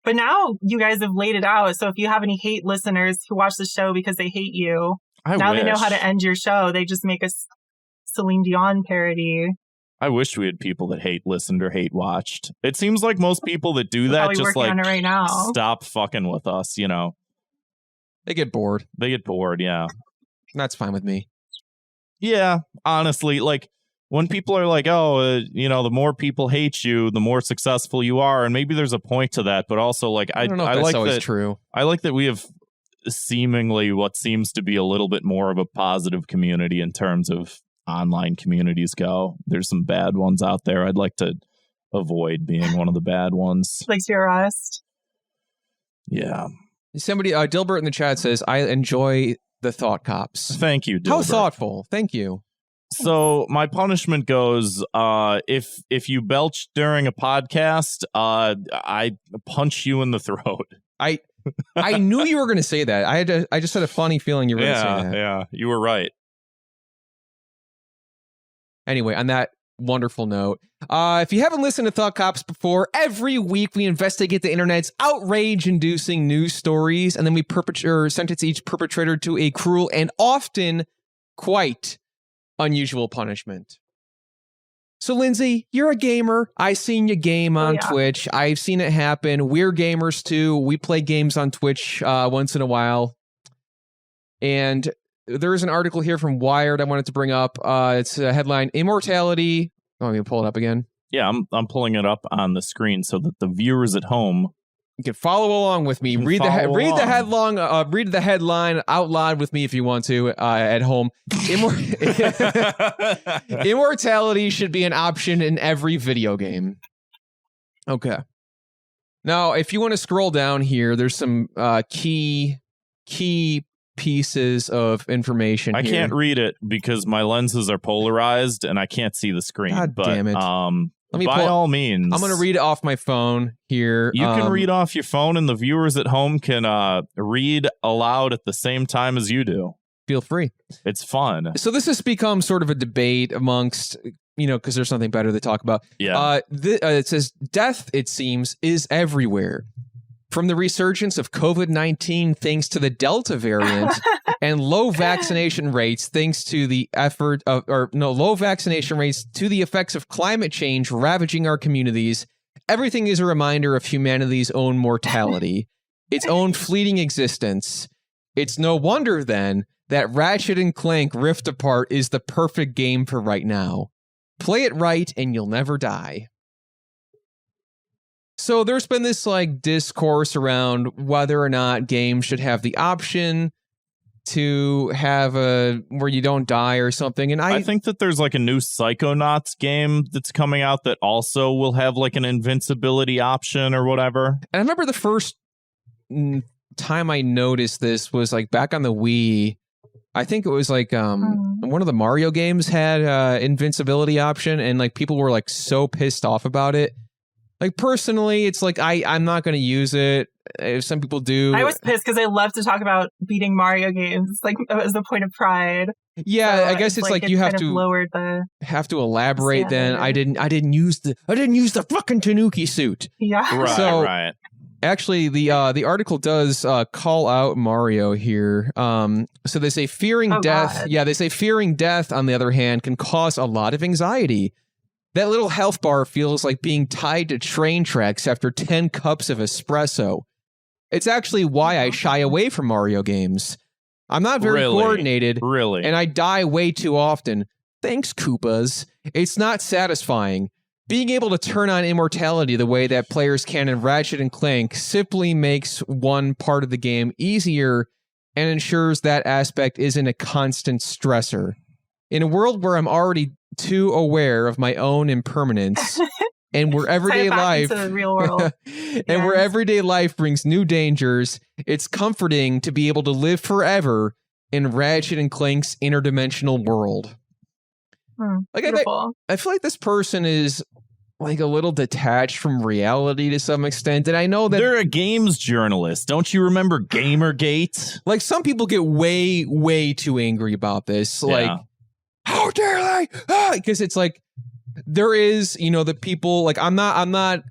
But now you guys have laid it out. So if you have any hate listeners who watch the show because they hate you, they know how to end your show. They just make a Celine Dion parody. I wish we had people that hate listened or hate watched. It seems like most people that do that just like on it right now. Stop fucking with us, They get bored. Yeah. That's fine with me. Yeah, honestly, like, when people are like, oh, the more people hate you, the more successful you are, and maybe there's a point to that, but also like I don't know if that's like always that, true. I like that we have seemingly what seems to be a little bit more of a positive community in terms of online communities go. There's some bad ones out there. I'd like to avoid being one of the bad ones. Like to your arrest. Yeah. Somebody, Dilbert in the chat says, I enjoy the thought cops. Thank you, Dilbert. How thoughtful. Thank you. So my punishment goes, if you belch during a podcast, I punch you in the throat. I knew you were going to say that. I just had a funny feeling you were going to say that. Yeah, you were right. Anyway, on that wonderful note, if you haven't listened to Thought Cops before, every week we investigate the internet's outrage-inducing news stories, and then we sentence each perpetrator to a cruel and often quite unusual punishment. So, Lindsay, you're a gamer. I've seen you game on Twitch. I've seen it happen. We're gamers, too. We play games on Twitch once in a while. And there is an article here from Wired I wanted to bring up. It's a headline, Immortality. Oh, I'm going to pull it up again. Yeah, I'm pulling it up on the screen so that the viewers at home you can follow along with me. Read the headline out loud with me if you want to at home. Immortality should be an option in every video game. Okay. Now, if you want to scroll down here, there's some key pieces of information. I can't read it because my lenses are polarized and I can't see the screen. God damn it. By all means, I'm going to read it off my phone here. You can read off your phone, and the viewers at home can read aloud at the same time as you do. Feel free. It's fun. So this has become sort of a debate amongst, because there's something better to talk about. Yeah. It says, death, it seems, is everywhere. From the resurgence of COVID-19 thanks to the Delta variant and low vaccination rates thanks to the low vaccination rates to the effects of climate change ravaging our communities, everything is a reminder of humanity's own mortality, its own fleeting existence. It's no wonder, then, that Ratchet and Clank Rift Apart is the perfect game for right now. Play it right and you'll never die. So there's been this discourse around whether or not games should have the option to have where you don't die or something. And I think that there's a new Psychonauts game that's coming out that also will have an invincibility option or whatever. And I remember the first time I noticed this was back on the Wii. I think it was one of the Mario games had invincibility option, and people were so pissed off about it. Personally, it's I'm not going to use it. If some people do. I was pissed because I love to talk about beating Mario games. It was a point of pride. Yeah, so I guess it's you have to lowered have to elaborate. Then I didn't use the fucking Tanuki suit. Yeah. Right. Actually, the article does call out Mario here. So they say fearing death. God. Yeah, they say fearing death, on the other hand, can cause a lot of anxiety. That little health bar feels like being tied to train tracks after 10 cups of espresso. It's actually why I shy away from Mario games. I'm not very coordinated. Really? And I die way too often. Thanks, Koopas. It's not satisfying. Being able to turn on immortality the way that players can in Ratchet and Clank simply makes one part of the game easier and ensures that aspect isn't a constant stressor. In a world where I'm already too aware of my own impermanence and where everyday life into the real world. and where everyday life brings new dangers, it's comforting to be able to live forever in Ratchet and Clank's interdimensional world. I feel like this person is a little detached from reality to some extent, and I know that they're a games journalist. Don't you remember Gamergate? Some people get way too angry about this. Yeah. How dare they? Because it's there is, the people I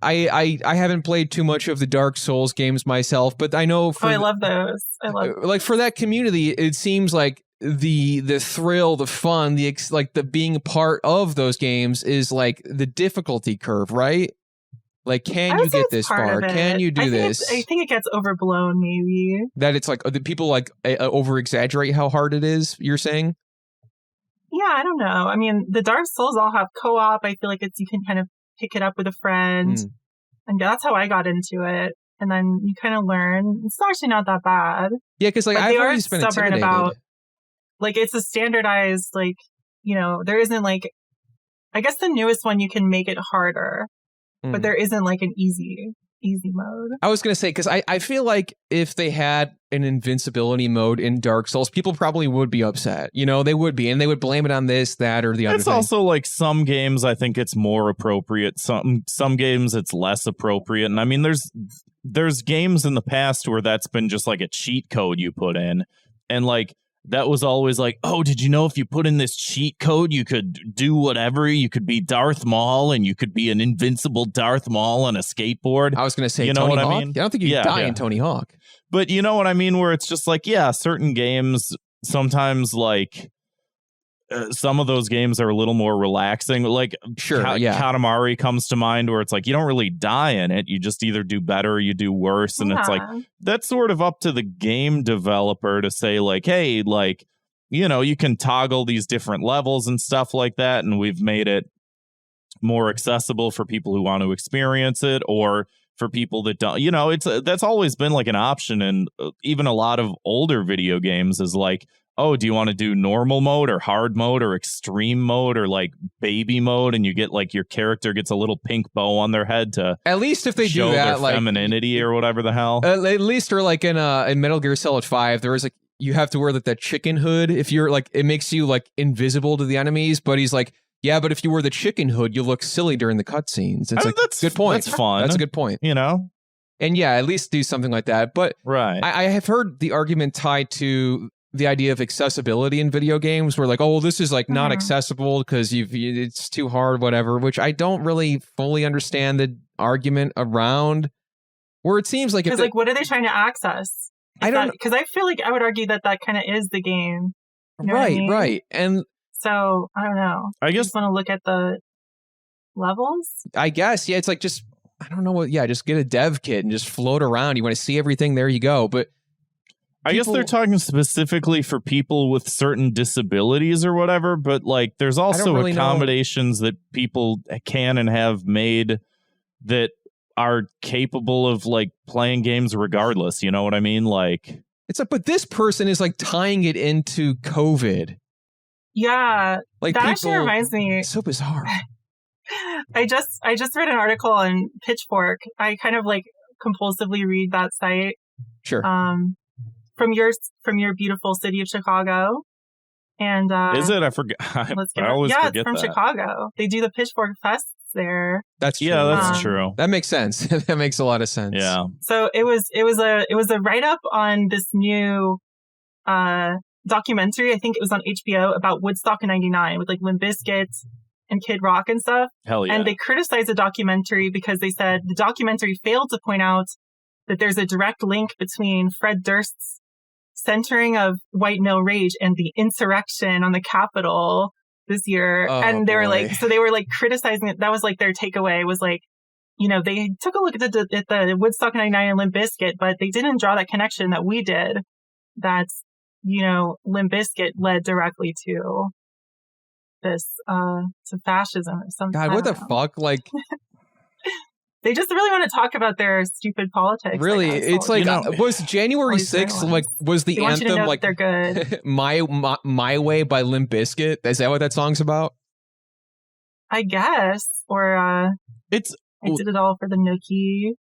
haven't played too much of the Dark Souls games myself, but I know I love those. I love for that community, it seems like the thrill, the fun, the being part of those games is the difficulty curve, right? Can you get this far? Can you do this? I think it gets overblown, maybe. That it's the people over exaggerate how hard it is, you're saying? Yeah, I don't know. I mean, the Dark Souls all have co-op. I feel like you can kind of pick it up with a friend. And that's how I got into it. And then you kind of learn. It's actually not that bad. Yeah, because like I've always been stubborn intimidated about, like, it's a standardized, like, there isn't like, I guess the newest one you can make it harder, but there isn't like an easy mode. I was going to say, because I feel like if they had an invincibility mode in Dark Souls, people probably would be upset. They would be, and they would blame it on this, that, or the other thing. It's also like some games I think it's more appropriate. Some games it's less appropriate. And I mean, there's games in the past where that's been just like a cheat code you put in. And like, that was always like, oh, did you know if you put in this cheat code, you could do whatever? You could be Darth Maul and you could be an invincible Darth Maul on a skateboard. I was going to say, you know Tony what Hawk? I mean? I don't think you die in Tony Hawk. But you know what I mean? Where it's just like, yeah, certain games, sometimes like some of those games are a little more relaxing. Like Katamari comes to mind, where it's like you don't really die in it. You just either do better or you do worse. And it's like, that's sort of up to the game developer to say like, hey, like, you can toggle these different levels and stuff like that. And we've made it more accessible for people who want to experience it, or for people that don't, that's always been like an option. And even a lot of older video games is like, oh, do you want to do normal mode or hard mode or extreme mode or like baby mode? And you get like your character gets a little pink bow on their head to at least if they show do that, their like femininity or whatever the hell. At least, or like in Metal Gear Solid 5, there is like you have to wear like that chicken hood if you're like it makes you like invisible to the enemies. But he's like, yeah, but if you wear the chicken hood, you look silly during the cutscenes. It's like that's good point. That's fun. That's a good point. And yeah, at least do something like that. But right, I have heard the argument tied to the idea of accessibility in video games, where like, oh, well, this is like not accessible because it's too hard, whatever. Which I don't really fully understand the argument around. Where it seems like because like, what are they trying to access? I don't, because I feel like I would argue that kind of is the game. Right, and so I don't know. I guess want to look at the levels. I guess it's like just I don't know what. Yeah, just get a dev kit and just float around. You want to see everything? There you go. But I guess they're talking specifically for people with certain disabilities or whatever, but like there's also really accommodations that people can and have made that are capable of like playing games regardless. You know what I mean? Like it's like, but this person is like tying it into COVID. Yeah, like that actually reminds me. It's so bizarre. I just read an article on Pitchfork. I kind of like compulsively read that site. Sure. From your beautiful city of Chicago, and is it? I forget. I always forget it's from Chicago. They do the Pitchfork Fests there. That's true. Yeah, that's true. That makes sense. That makes a lot of sense. Yeah. So it was a write up on this new documentary. I think it was on HBO about Woodstock in '99 with like Limp Bizkit and Kid Rock and stuff. Hell yeah. And they criticized the documentary because they said the documentary failed to point out that there's a direct link between Fred Durst's centering of white male rage and the insurrection on the Capitol this year. And they were like, so they were like criticizing it. That was like their takeaway was like, they took a look at the Woodstock 99 and Limp Bizkit, but they didn't draw that connection that we did. That's, Limp Bizkit led directly to this, to fascism or something. God, what the fuck? Like, they just really want to talk about their stupid politics. Really, it's like was January 6th like was the anthem like they're good. My Way by Limp Bizkit? Is that what that song's about? I guess, or I did it all for the nookie.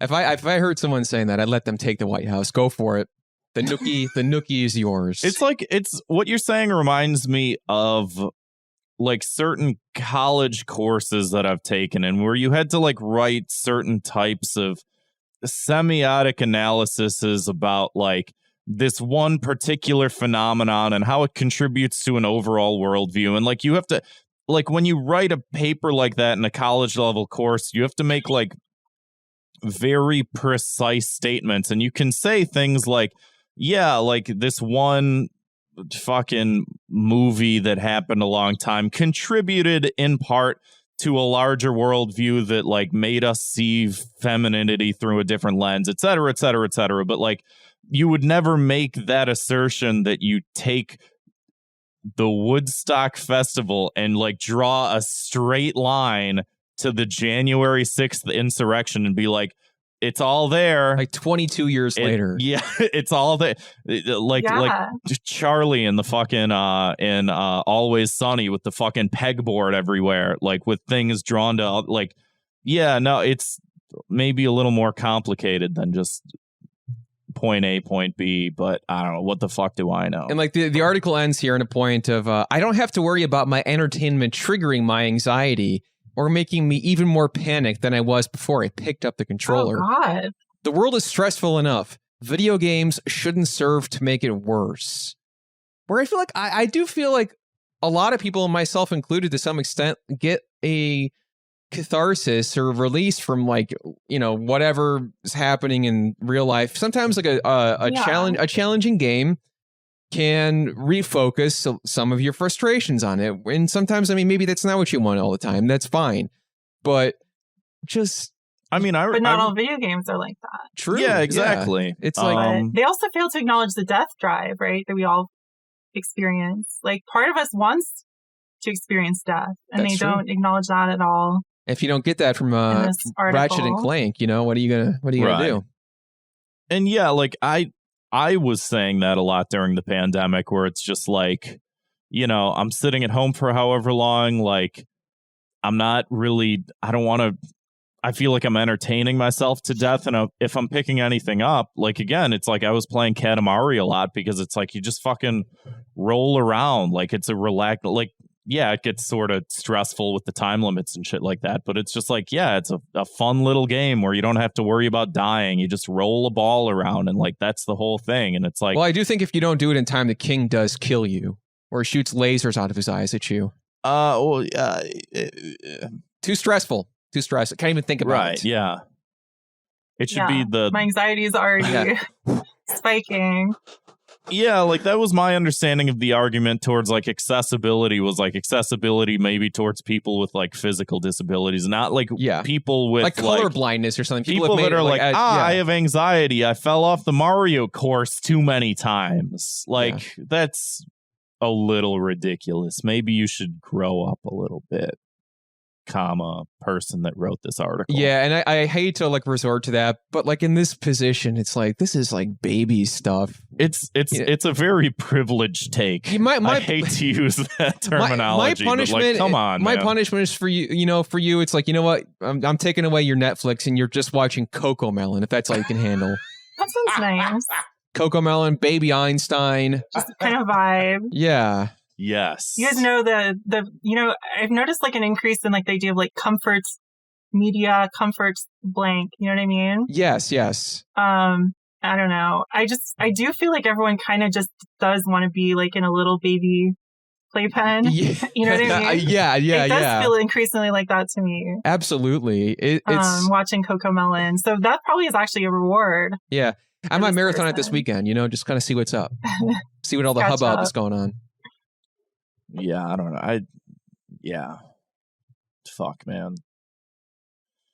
If I heard someone saying that, I'd let them take the White House. Go for it. The nookie is yours. It's like what you're saying reminds me of like certain college courses that I've taken and where you had to like write certain types of semiotic analyses about like this one particular phenomenon and how it contributes to an overall worldview. And like you have to, like when you write a paper like that in a college level course, you have to make like very precise statements. And you can say things like, yeah, like this one fucking movie that happened a long time contributed in part to a larger worldview that like made us see femininity through a different lens, et cetera, et cetera, et cetera. But like you would never make that assertion that you take the Woodstock Festival and like draw a straight line to the January 6th insurrection and be like, it's all there. Like 22 years later. Yeah, it's all there. Like Charlie in the fucking in Always Sunny with the fucking pegboard everywhere, like with things drawn to like, yeah, no, it's maybe a little more complicated than just point A, point B, but I don't know. What the fuck do I know? And like the article ends here in a point of, I don't have to worry about my entertainment triggering my anxiety or making me even more panicked than I was before I picked up the controller. Oh, God. The world is stressful enough. Video games shouldn't serve to make it worse. Where I feel like, I do feel like a lot of people, myself included to some extent, get a catharsis or release from like, you know, whatever is happening in real life. Sometimes like a challenging game can refocus some of your frustrations on it. And sometimes, I mean, maybe that's not what you want all the time. That's fine. But just... but not all video games are like that. True. Yeah, exactly. Yeah. It's like... they also fail to acknowledge the death drive, right? That we all experience. Like, part of us wants to experience death. And they don't acknowledge that at all. If you don't get that from Ratchet and Clank, you know, what are you gonna do? And yeah, like I was saying that a lot during the pandemic, where it's just like, you know, I'm sitting at home for however long, like I'm not really, I feel like I'm entertaining myself to death. And if I'm picking anything up, like, again, it's like I was playing Katamari a lot because it's like you just fucking roll around. Like it's a relaxed, like, yeah, it gets sort of stressful with the time limits and shit like that. But it's just like, yeah, it's a fun little game where you don't have to worry about dying. You just roll a ball around and like that's the whole thing. And it's like, well, I do think if you don't do it in time, the king does kill you or shoots lasers out of his eyes at you. Too stressful. Too stressed. I can't even think about it. Right, yeah. It should be my anxiety is already spiking. Yeah, like that was my understanding of the argument towards like accessibility, was like accessibility maybe towards people with like physical disabilities, not like people with like color blindness or something. People that are like, I have anxiety. I fell off the Mario course too many times. Like that's a little ridiculous. Maybe you should grow up a little bit. Person that wrote this article. Yeah, and I hate to like resort to that, but like in this position, it's like this is like baby stuff. It's a very privileged take. I hate to use that terminology. My punishment, but like, come on, my punishment is for you. You know, for you, it's like, you know what? I'm taking away your Netflix, and you're just watching Coco Melon, if that's all you can handle. That sounds nice. Coco Melon, Baby Einstein, just kind of vibe. Yeah. Yes. You guys know I've noticed like an increase in like the idea of like comforts media, comforts blank. You know what I mean? Yes. I don't know. I do feel like everyone kind of just does want to be like in a little baby playpen. Yeah. You know what I mean? Yeah. It does feel increasingly like that to me. Absolutely. It's watching Coco Melon. So that probably is actually a reward. Yeah. I might marathon it this weekend, you know, just kind of see what's up. See what all the hubbub is going on. Yeah, I don't know. Fuck, man.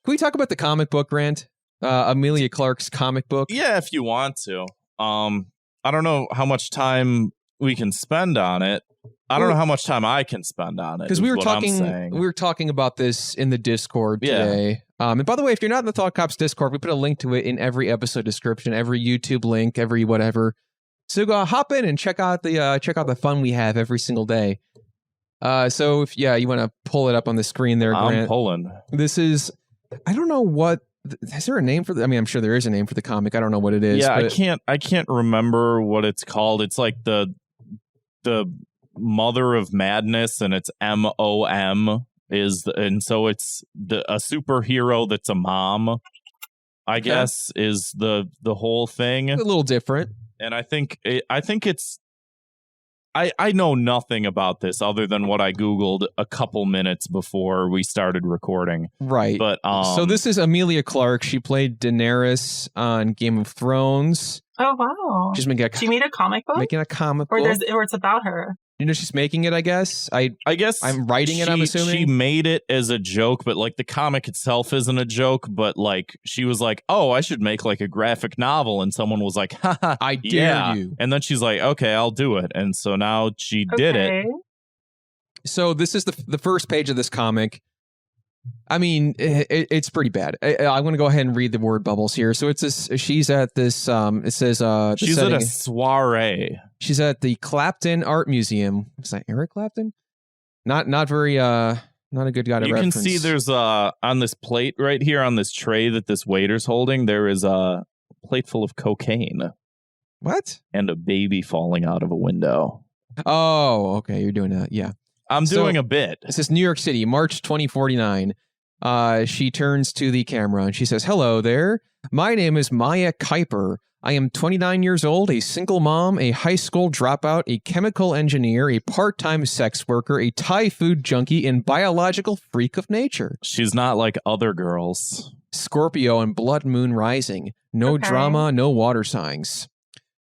Can we talk about the comic book, Grant? Emilia Clark's comic book? Yeah, if you want to. I don't know how much time we can spend on it. I don't know how much time I can spend on it. Because we were talking about this in the Discord today. And by the way, if you're not in the Thought Cops Discord, we put a link to it in every episode description, every YouTube link, every whatever. So go hop in and check out the fun we have every single day. So if you want to pull it up on the screen there, Grant. I'm pulling. This is, I don't know what. Is there a name for? I mean, I'm sure there is a name for the comic. I don't know what it is. Yeah, I can't remember what it's called. It's like the Mother of Madness, and it's MOM and so it's a superhero that's a mom. I guess is the whole thing. A little different. And I think it's. I know nothing about this other than what I Googled a couple minutes before we started recording. Right. But so this is Emilia Clark. She played Daenerys on Game of Thrones. Oh wow! She made a comic book. Making a comic book, or it's about her. she's making it, I guess. I guess I'm writing it, I'm assuming. She made it as a joke, but like the comic itself isn't a joke, but like she was like, oh, I should make like a graphic novel. And someone was like, haha, I dare you. And then she's like, okay, I'll do it. And so now she did it. So this is the first page of this comic. I mean, it's pretty bad. I'm going to go ahead and read the word bubbles here. So it's this. She's at this. It says. She's at a soiree. She's at the Clapton Art Museum. Is that Eric Clapton? Not very. Not a good guy to reference. You can see there's on this plate right here on this tray that this waiter's holding. There is a plate full of cocaine. What? And a baby falling out of a window. Oh, okay. You're doing that. Yeah. I'm doing a bit. This is New York City, March 2049. She turns to the camera and she says, hello there. My name is Maya Kuiper. I am 29 years old, a single mom, a high school dropout, a chemical engineer, a part-time sex worker, a Thai food junkie, and biological freak of nature. She's not like other girls. Scorpio and blood moon rising. No drama, no water signs.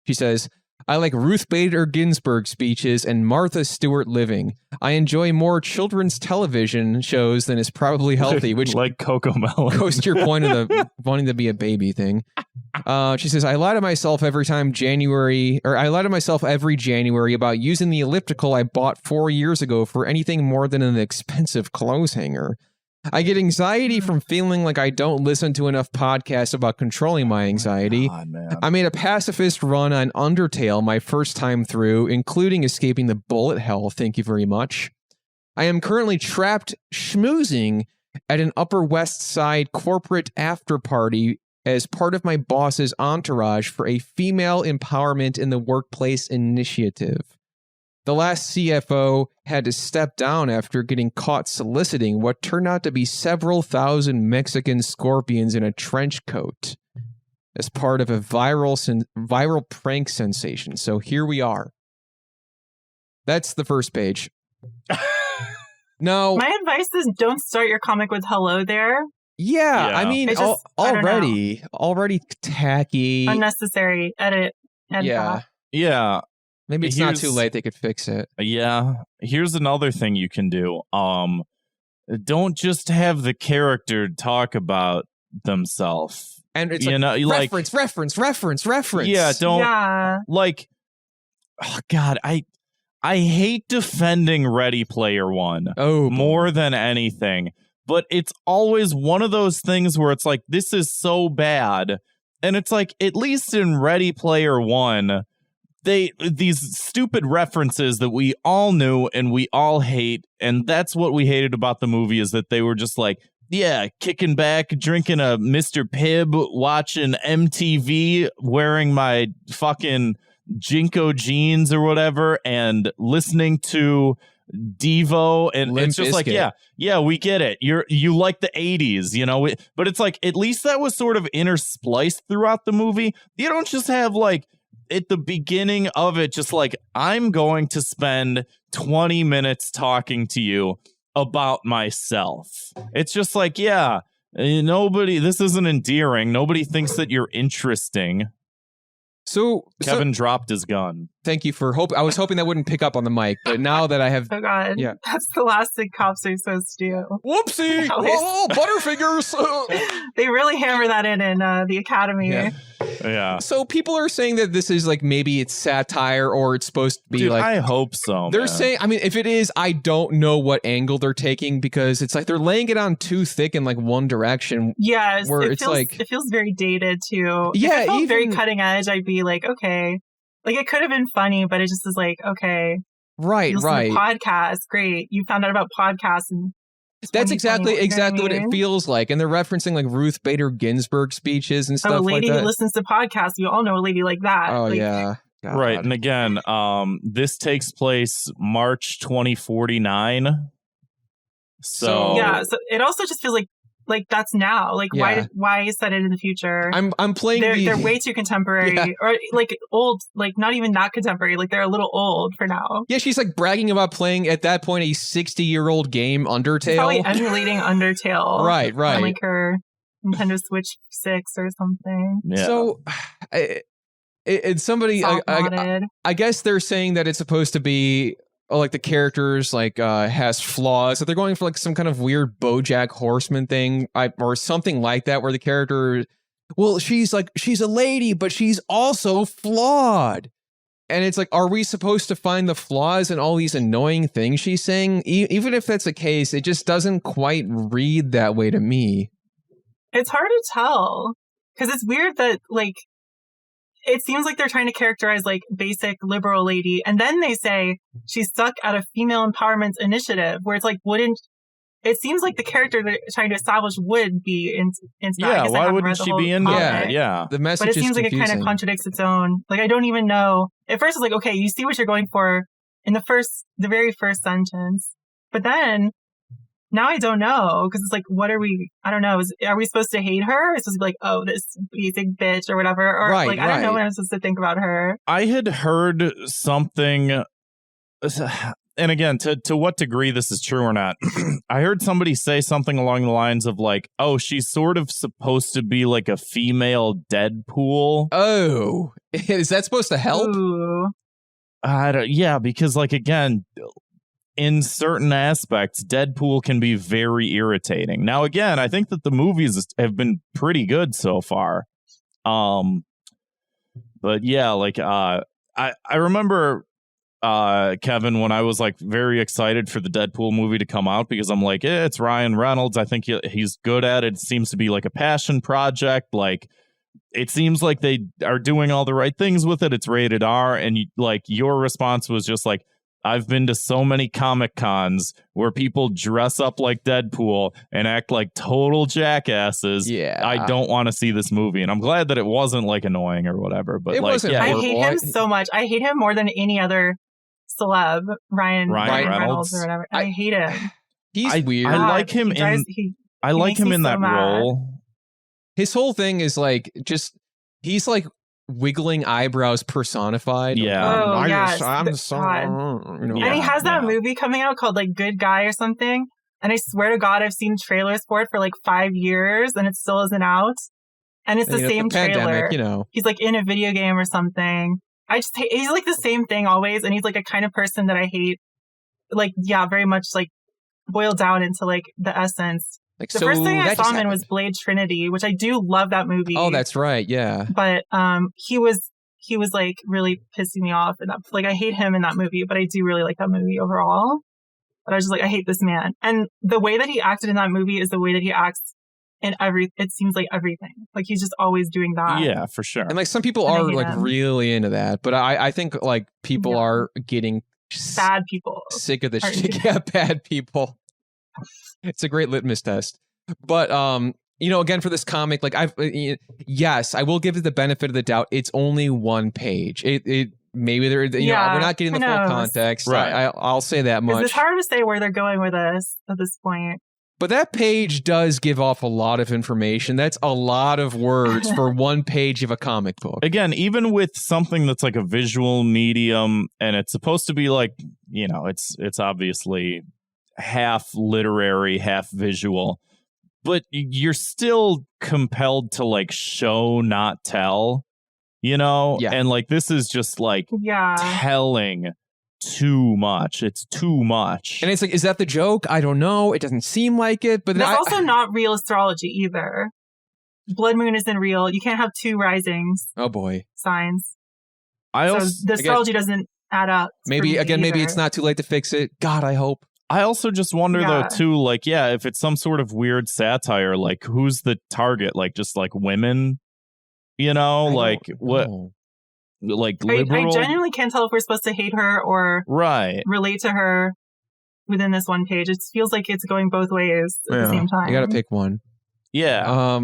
She says, I like Ruth Bader Ginsburg speeches and Martha Stewart living. I enjoy more children's television shows than is probably healthy, which like Coco Melon goes to your point of the wanting to be a baby thing. She says, I lie to myself every January about using the elliptical I bought 4 years ago for anything more than an expensive clothes hanger. I get anxiety from feeling like I don't listen to enough podcasts about controlling my anxiety. God, man. I made a pacifist run on Undertale my first time through, including escaping the bullet hell. Thank you very much. I am currently trapped schmoozing at an Upper West Side corporate after party as part of my boss's entourage for a female empowerment in the workplace initiative. The last CFO had to step down after getting caught soliciting what turned out to be several thousand Mexican scorpions in a trench coat as part of a viral prank sensation. So here we are. That's the first page. No. My advice is don't start your comic with hello there. Yeah. I mean, already tacky. Unnecessary. Edit. Yeah. Yeah. Maybe it's not too late. They could fix it. Yeah. Here's another thing you can do. Don't just have the character talk about themselves. And it's reference. Yeah. Don't like. Oh God, I hate defending Ready Player One more than anything. But it's always one of those things where it's like, this is so bad. And it's like, at least in Ready Player One, these stupid references that we all knew and we all hate, and that's what we hated about the movie, is that they were just like, yeah, kicking back, drinking a Mr. Pibb, watching MTV, wearing my fucking Jinko jeans or whatever, and listening to Devo, and it's just like, yeah, we get it. You like the 80s, you know, but it's like, at least that was sort of interspliced throughout the movie. You don't just have like, at the beginning of it, just like, I'm going to spend 20 minutes talking to you about myself. It's just like, nobody, this isn't endearing. Nobody thinks that you're interesting. So Kevin dropped his gun. Thank you for hope. I was hoping that wouldn't pick up on the mic, but now that I have, oh God, that's the last thing cops are supposed to do. Whoopsie! Oh, Butterfingers! They really hammer that in the Academy. Yeah. So people are saying that this is like, maybe it's satire or it's supposed to be. Dude, like, I hope so. They're saying, I mean, if it is, I don't know what angle they're taking, because it's like they're laying it on too thick in like one direction. Yes, where it feels very dated too. Yeah, if it felt very cutting edge, I'd be like, okay, like it could have been funny, but it just is like, okay, right. Podcast, great. You found out about podcasts and. That's exactly what it feels like. And they're referencing like Ruth Bader Ginsburg speeches and stuff like that. A lady who listens to podcasts. You all know a lady like that. Oh, like, yeah. God. Right. And again, this takes place March 2049. So so it also just feels like that's now. Like why set it in the future? I'm playing. They're way too contemporary, or like old, like not even that contemporary. Like they're a little old for now. Yeah, she's like bragging about playing at that point a 60-year-old game, Undertale. She's probably emulating Undertale. Right. On like her Nintendo Switch 6 or something. Yeah. So, it's somebody. I guess they're saying that it's supposed to be like the characters like has flaws, that they're going for like some kind of weird BoJack Horseman thing or something like that, where the character, well, she's a lady, but she's also flawed. And it's like, are we supposed to find the flaws in all these annoying things she's saying? Even if that's the case, it just doesn't quite read that way to me. It's hard to tell because it's weird that like, it seems like they're trying to characterize like basic liberal lady. And then they say she's stuck at a female empowerment initiative where it's like, it seems like the character they're trying to establish would be in yeah, why wouldn't she be in there? Yeah. The message but it seems is like it kind of contradicts its own. Like, I don't even know. At first, it's like, okay, you see what you're going for in the very first sentence. But then, now I don't know. Because it's like, I don't know. Are we supposed to hate her? It's supposed to be like, oh, this basic bitch or whatever. Or like, I don't know what I'm supposed to think about her. I had heard something... And again, to what degree this is true or not, I heard somebody say something along the lines of like, oh, she's sort of supposed to be like a female Deadpool. Oh, is that supposed to help? Ooh. Yeah, because like, again, in certain aspects, Deadpool can be very irritating. Now, again, I think that the movies have been pretty good so far. But yeah, like, I remember... Kevin, when I was like very excited for the Deadpool movie to come out, because I'm like, it's Ryan Reynolds. I think he's good at it. It seems to be like a passion project. Like, it seems like they are doing all the right things with it. It's rated R. And your response was just like, I've been to so many Comic Cons where people dress up like Deadpool and act like total jackasses. Yeah. I don't want to see this movie. And I'm glad that it wasn't like annoying or whatever. But it wasn't. I hate him so much. I hate him more than any other celeb, Ryan Reynolds or whatever. I hate him. He's weird. I like him in that role. His whole thing is like he's like wiggling eyebrows personified. Yeah. I'm so, and he has that movie coming out called like Good Guy or something. And I swear to God, I've seen trailers for it for like 5 years and it still isn't out. And it's the same trailer. Pandemic, He's like in a video game or something. I just hate, he's like the same thing always. And he's like a kind of person that I hate. Like, yeah, very much like boiled down into like the essence. Like, the first thing I saw him in was Blade Trinity, which I do love that movie. Oh, that's right. Yeah. But he was like really pissing me off. And like, I hate him in that movie, but I do really like that movie overall. But I was just like, I hate this man. And the way that he acted in that movie is the way that he acts in it seems like everything. Like, he's just always doing that. Yeah, for sure. And like, some people are like really into that, but I think like people are getting bad people sick of this shit. Yeah, bad people. It's a great litmus test. But again, for this comic, like yes, I will give it the benefit of the doubt. It's only one page. It maybe we're not getting the full context. Right. I'll say that much. It's hard to say where they're going with us at this point. But that page does give off a lot of information. That's a lot of words for one page of a comic book. Again, even with something that's like a visual medium, and it's supposed to be like, it's obviously half literary, half visual, but you're still compelled to like show, not tell, And like, this is just like telling too much. It's too much. And it's like, is that the joke? I don't know. It doesn't seem like it. But it's also not real astrology either. Blood moon isn't real. You can't have two risings. Oh boy. Signs. The astrology doesn't add up. Maybe it's not too late to fix it. God, I hope. I also just wonder though too, like, if it's some sort of weird satire, like who's the target? Like just like women, like what? Like liberal? I genuinely can't tell if we're supposed to hate her or relate to her within this one page. It feels like it's going both ways at the same time. You got to pick one. Yeah.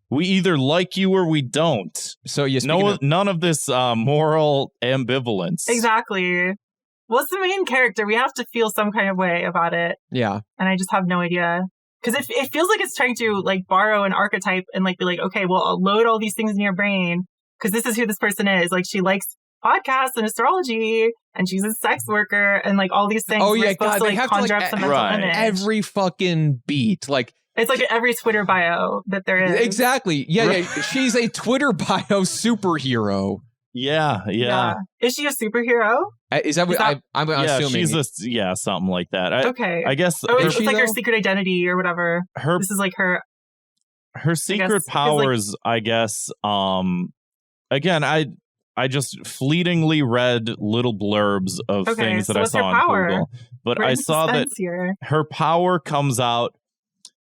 We either like you or we don't. So none of this moral ambivalence. Exactly. What's the main character? We have to feel some kind of way about it. Yeah. And I just have no idea. Because it feels like it's trying to like borrow an archetype and like be like, okay, well, I'll load all these things in your brain. Because this is who this person is. Like, she likes podcasts and astrology, and she's a sex worker, and like all these things. Oh yeah, God, they have conjure to up some mental image. Every fucking beat, like it's like every Twitter bio that there is. Exactly. Yeah, yeah. She's a Twitter bio superhero. Yeah. Is she a superhero? Is that what I'm assuming? She's something like that. Okay. I guess it's like her secret identity or whatever. This is like her secret powers, I guess. Again, I just fleetingly read little blurbs of things that I saw on Google. But I saw that her power comes out,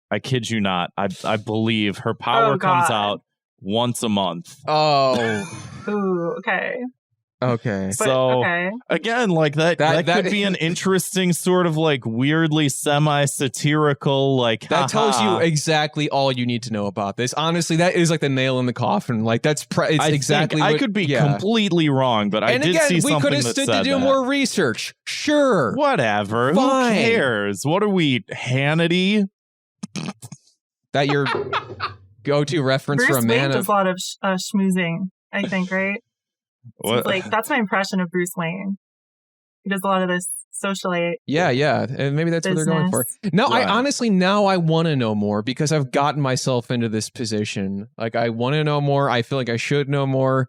I kid you not, I believe her power comes out once a month. Oh. Ooh, okay. Okay. So again, like that could be an interesting sort of like weirdly semi-satirical like that tells you exactly all you need to know about this. Honestly, that is like the nail in the coffin. Like that's exactly. I could be completely wrong, but I did see something that said that. And again, we could have stood to do more research. Sure. Whatever. Fine. Who cares? What are we, Hannity? That your go-to reference for a man does a lot of schmoozing, I think, right? So like that's my impression of Bruce Wayne. He does a lot of this socialite. Yeah, and maybe that's what they're going for. No, I honestly now I want to know more because I've gotten myself into this position. Like I want to know more. I feel like I should know more.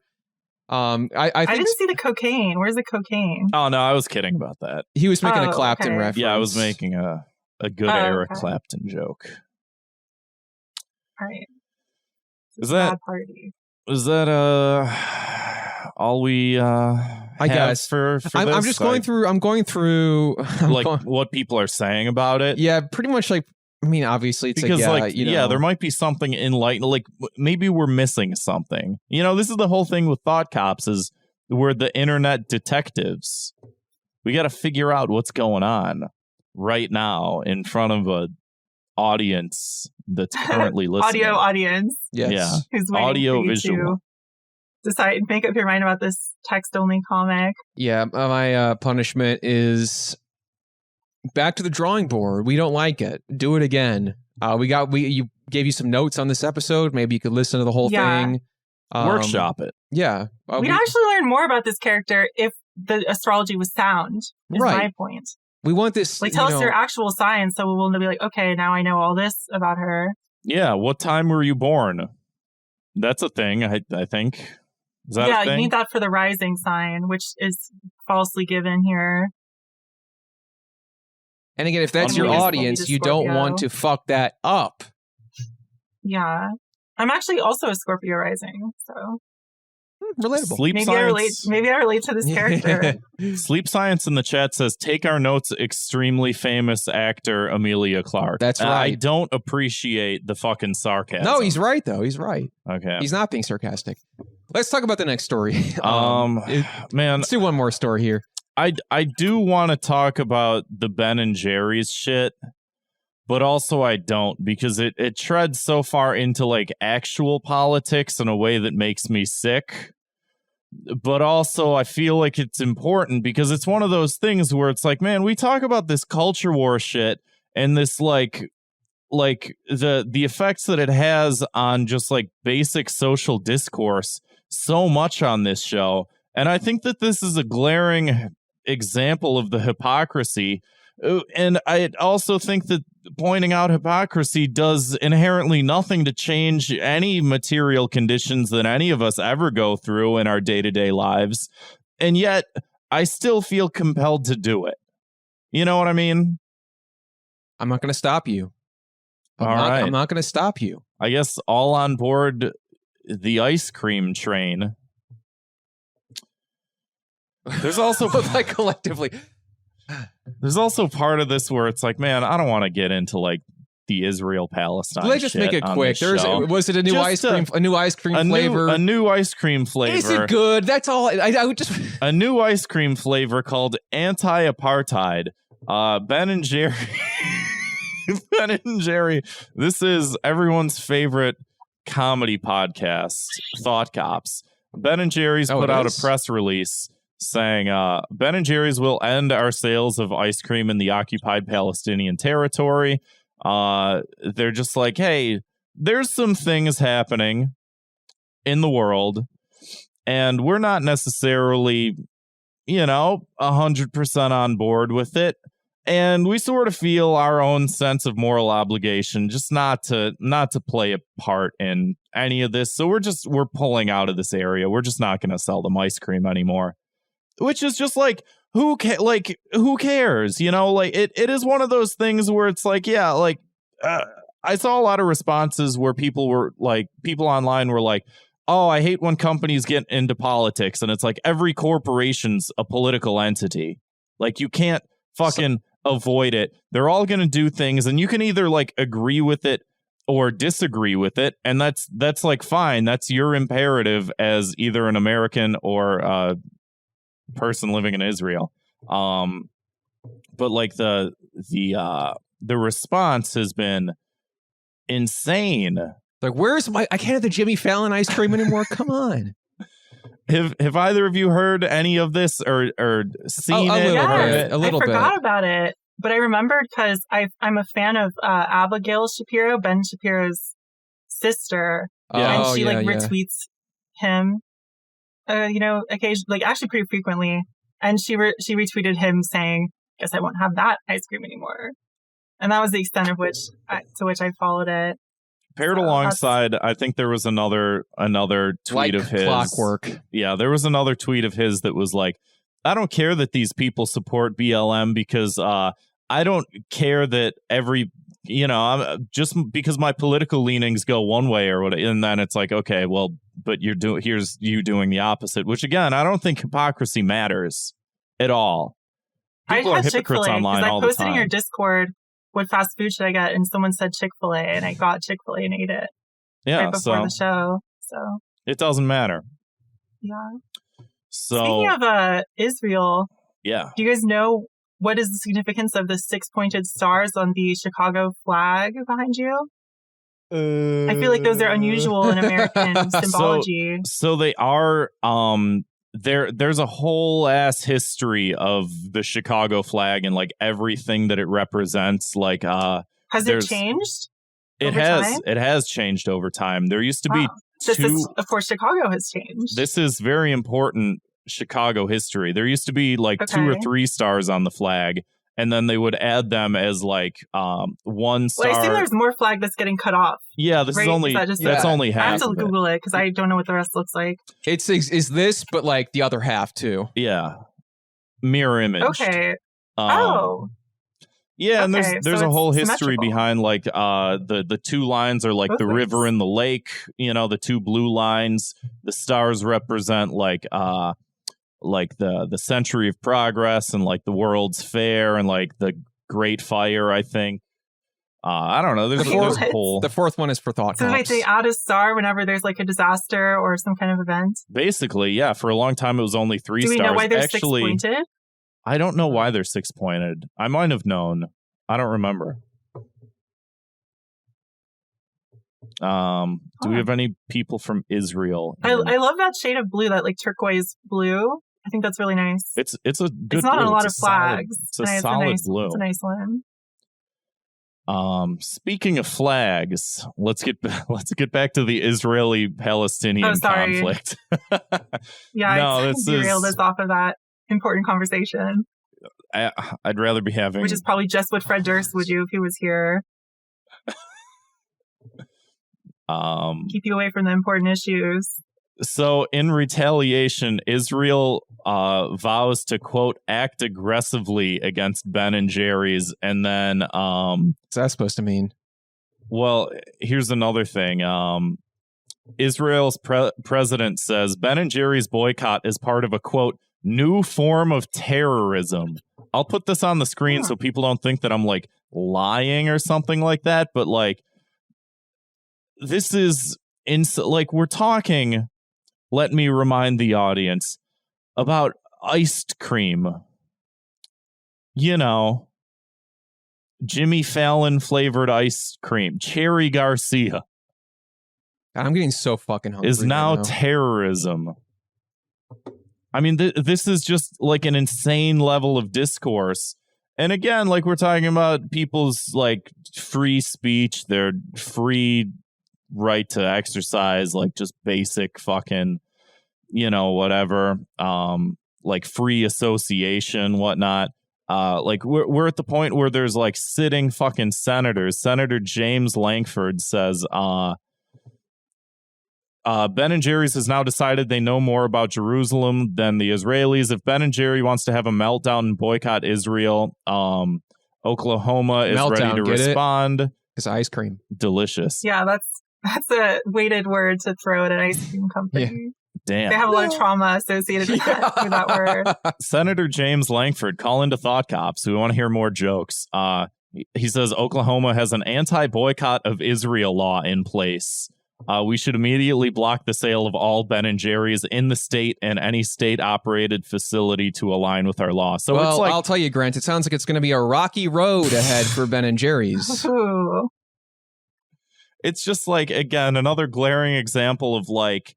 I didn't see the cocaine. Where's the cocaine? Oh no, I was kidding about that. He was making a Clapton reference. Yeah, I was making a good Eric Clapton joke. All right. Is that all we I guess for this? I'm just going through what people are saying about it. Yeah, pretty much like I mean obviously it's because like there might be something enlightened, like maybe we're missing something. This is the whole thing with Thought Cops is we're the internet detectives. We got to figure out what's going on right now in front of a audience that's currently listening. Audio audience. Yes. Yeah. Who's waiting audio for you visual. To decide, make up your mind about this text-only comic. Yeah, my punishment is back to the drawing board. We don't like it. Do it again. You gave you some notes on this episode. Maybe you could listen to the whole thing. Workshop it. Yeah. We'd actually learn more about this character if the astrology was sound, is my point. We want this. Like, tell us your actual signs so we'll be like, okay, now I know all this about her. Yeah. What time were you born? That's a thing, I think. Is that a thing? You need that for the rising sign, which is falsely given here. And again, if that's your audience, you don't want to fuck that up. Yeah. I'm actually also a Scorpio rising, so... Relatable. Maybe I relate to this character. Sleep Science in the chat says, take our notes, extremely famous actor Emilia Clark. That's right. I don't appreciate the fucking sarcasm. No, he's right, though. He's right. Okay. He's not being sarcastic. Let's talk about the next story. Man. Let's do one more story here. I do want to talk about the Ben and Jerry's shit, but also I don't, because it treads so far into like actual politics in a way that makes me sick. But also I feel like it's important because it's one of those things where it's like, man, we talk about this culture war shit and this like the effects that it has on just like basic social discourse so much on this show. And I think that this is a glaring example of the hypocrisy. And I also think that pointing out hypocrisy does inherently nothing to change any material conditions that any of us ever go through in our day-to-day lives. And yet, I still feel compelled to do it. You know what I mean? I'm not going to stop you. I'm not going to stop you. I guess all on board the ice cream train. There's also like collectively. There's also part of this where it's like, man, I don't want to get into like the Israel-Palestine. Let's just make it quick. Was it a new ice cream? A new ice cream flavor? A new ice cream flavor. Is it good? That's all. I would just a new ice cream flavor called anti-apartheid. Ben and Jerry. Ben and Jerry. This is everyone's favorite comedy podcast, Thought Cops. Ben and Jerry's put out a press release saying Ben and Jerry's will end our sales of ice cream in the occupied Palestinian territory. They're just like, hey, there's some things happening in the world, and we're not necessarily, 100% on board with it. And we sort of feel our own sense of moral obligation just not to play a part in any of this. So we're pulling out of this area. We're just not going to sell them ice cream anymore. Which is just like, who cares? You know, like it is one of those things where it's like, yeah, like I saw a lot of responses where people online were like, oh, I hate when companies get into politics. And it's like every corporation's a political entity. Like you can't fucking avoid it. They're all going to do things, and you can either like agree with it or disagree with it, and that's like fine. That's your imperative as either an American or a person living in Israel. But like the response has been insane. Like, where's I can't have the Jimmy Fallon ice cream anymore. Come on. Have either of you heard any of this or seen it? A little bit. I forgot about it, but I remembered because I'm a fan of Abigail Shapiro, Ben Shapiro's sister, and she retweets him, occasionally, like actually pretty frequently, and she retweeted him saying, "Guess I won't have that ice cream anymore," and that was the extent of which I followed it. Paired alongside, I think there was another tweet of his. Clockwork. Yeah, there was another tweet of his that was like, I don't care that these people support BLM because I don't care that I'm just because my political leanings go one way or whatever. And then it's like, okay, well, but here's you doing the opposite, which again, I don't think hypocrisy matters at all. People are hypocrites online all the time. I posted in your Discord, what fast food should I get? And someone said Chick-fil-A, and I got Chick-fil-A and ate it. Yeah, right before the show. So it doesn't matter. Yeah. So speaking of Israel, yeah, do you guys know what is the significance of the 6-pointed stars on the Chicago flag behind you? I feel like those are unusual in American symbology. So they are. There's a whole ass history of the Chicago flag and like everything that it represents. Like, has it changed? It has changed over time. There used to be of course, Chicago has changed. This is very important Chicago history. There used to be like 2 or 3 stars on the flag, and then they would add them as like one star. Well, I assume there's more flag that's getting cut off. Yeah, this is only that's only half. I have to Google it because I don't know what the rest looks like. It's this, but like the other half too. Yeah, mirror image. Okay. Yeah, and there's a whole history behind like the 2 lines are like both the ways. River and the lake. You know, the 2 blue lines. The stars represent like the century of progress and like the World's Fair and like the Great Fire. I think. I don't know. There's a whole. The 4th one is for thought. So wait, they add a star whenever there's like a disaster or some kind of event. Basically, yeah. For a long time, it was only 3 stars. Do we know why they're 6-pointed? I don't know why they're 6-pointed. I might have known. I don't remember. Do we have any people from Israel? I love that shade of blue, that like turquoise blue. I think that's really nice. It's a good. It's not blue. on a lot of flags. It's a solid blue. It's a nice one. Speaking of flags, let's get back to the Israeli-Palestinian conflict. Yeah, it's derailed us off of that important conversation. I'd rather be having, which is probably just what Fred Durst would do if he was here. Keep you away from the important issues. So in retaliation, Israel vows to, quote, act aggressively against Ben and Jerry's. And then what's that supposed to mean? Well, here's another thing. Israel's president says Ben and Jerry's boycott is part of a, quote, new form of terrorism. I'll put this on the screen so people don't think that I'm like lying or something like that. But like, this is like we're talking. Let me remind the audience about iced cream. You know, Jimmy Fallon flavored ice cream, Cherry Garcia. God, I'm getting so fucking hungry. Is now terrorism. I mean, this is just like an insane level of discourse. And again, like we're talking about people's like free speech, their free right to exercise, like just basic fucking, you know, whatever, like free association, whatnot. Like we're at the point where there's like sitting fucking senators. Senator James Langford says, Ben and Jerry's has now decided they know more about Jerusalem than the Israelis. If Ben and Jerry wants to have a meltdown and boycott Israel, Oklahoma is ready to respond. It's ice cream. Delicious. Yeah, that's a weighted word to throw at an ice cream company. Yeah. Damn. They have a lot of trauma associated with that word. Senator James Langford, call into Thought Cops. We want to hear more jokes. He says Oklahoma has an anti-boycott of Israel law in place. We should immediately block the sale of all Ben and Jerry's in the state and any state-operated facility to align with our law. So well, it's like, I'll tell you, Grant, it sounds like it's going to be a rocky road ahead for Ben and Jerry's. Ooh. It's just like, again, another glaring example of like,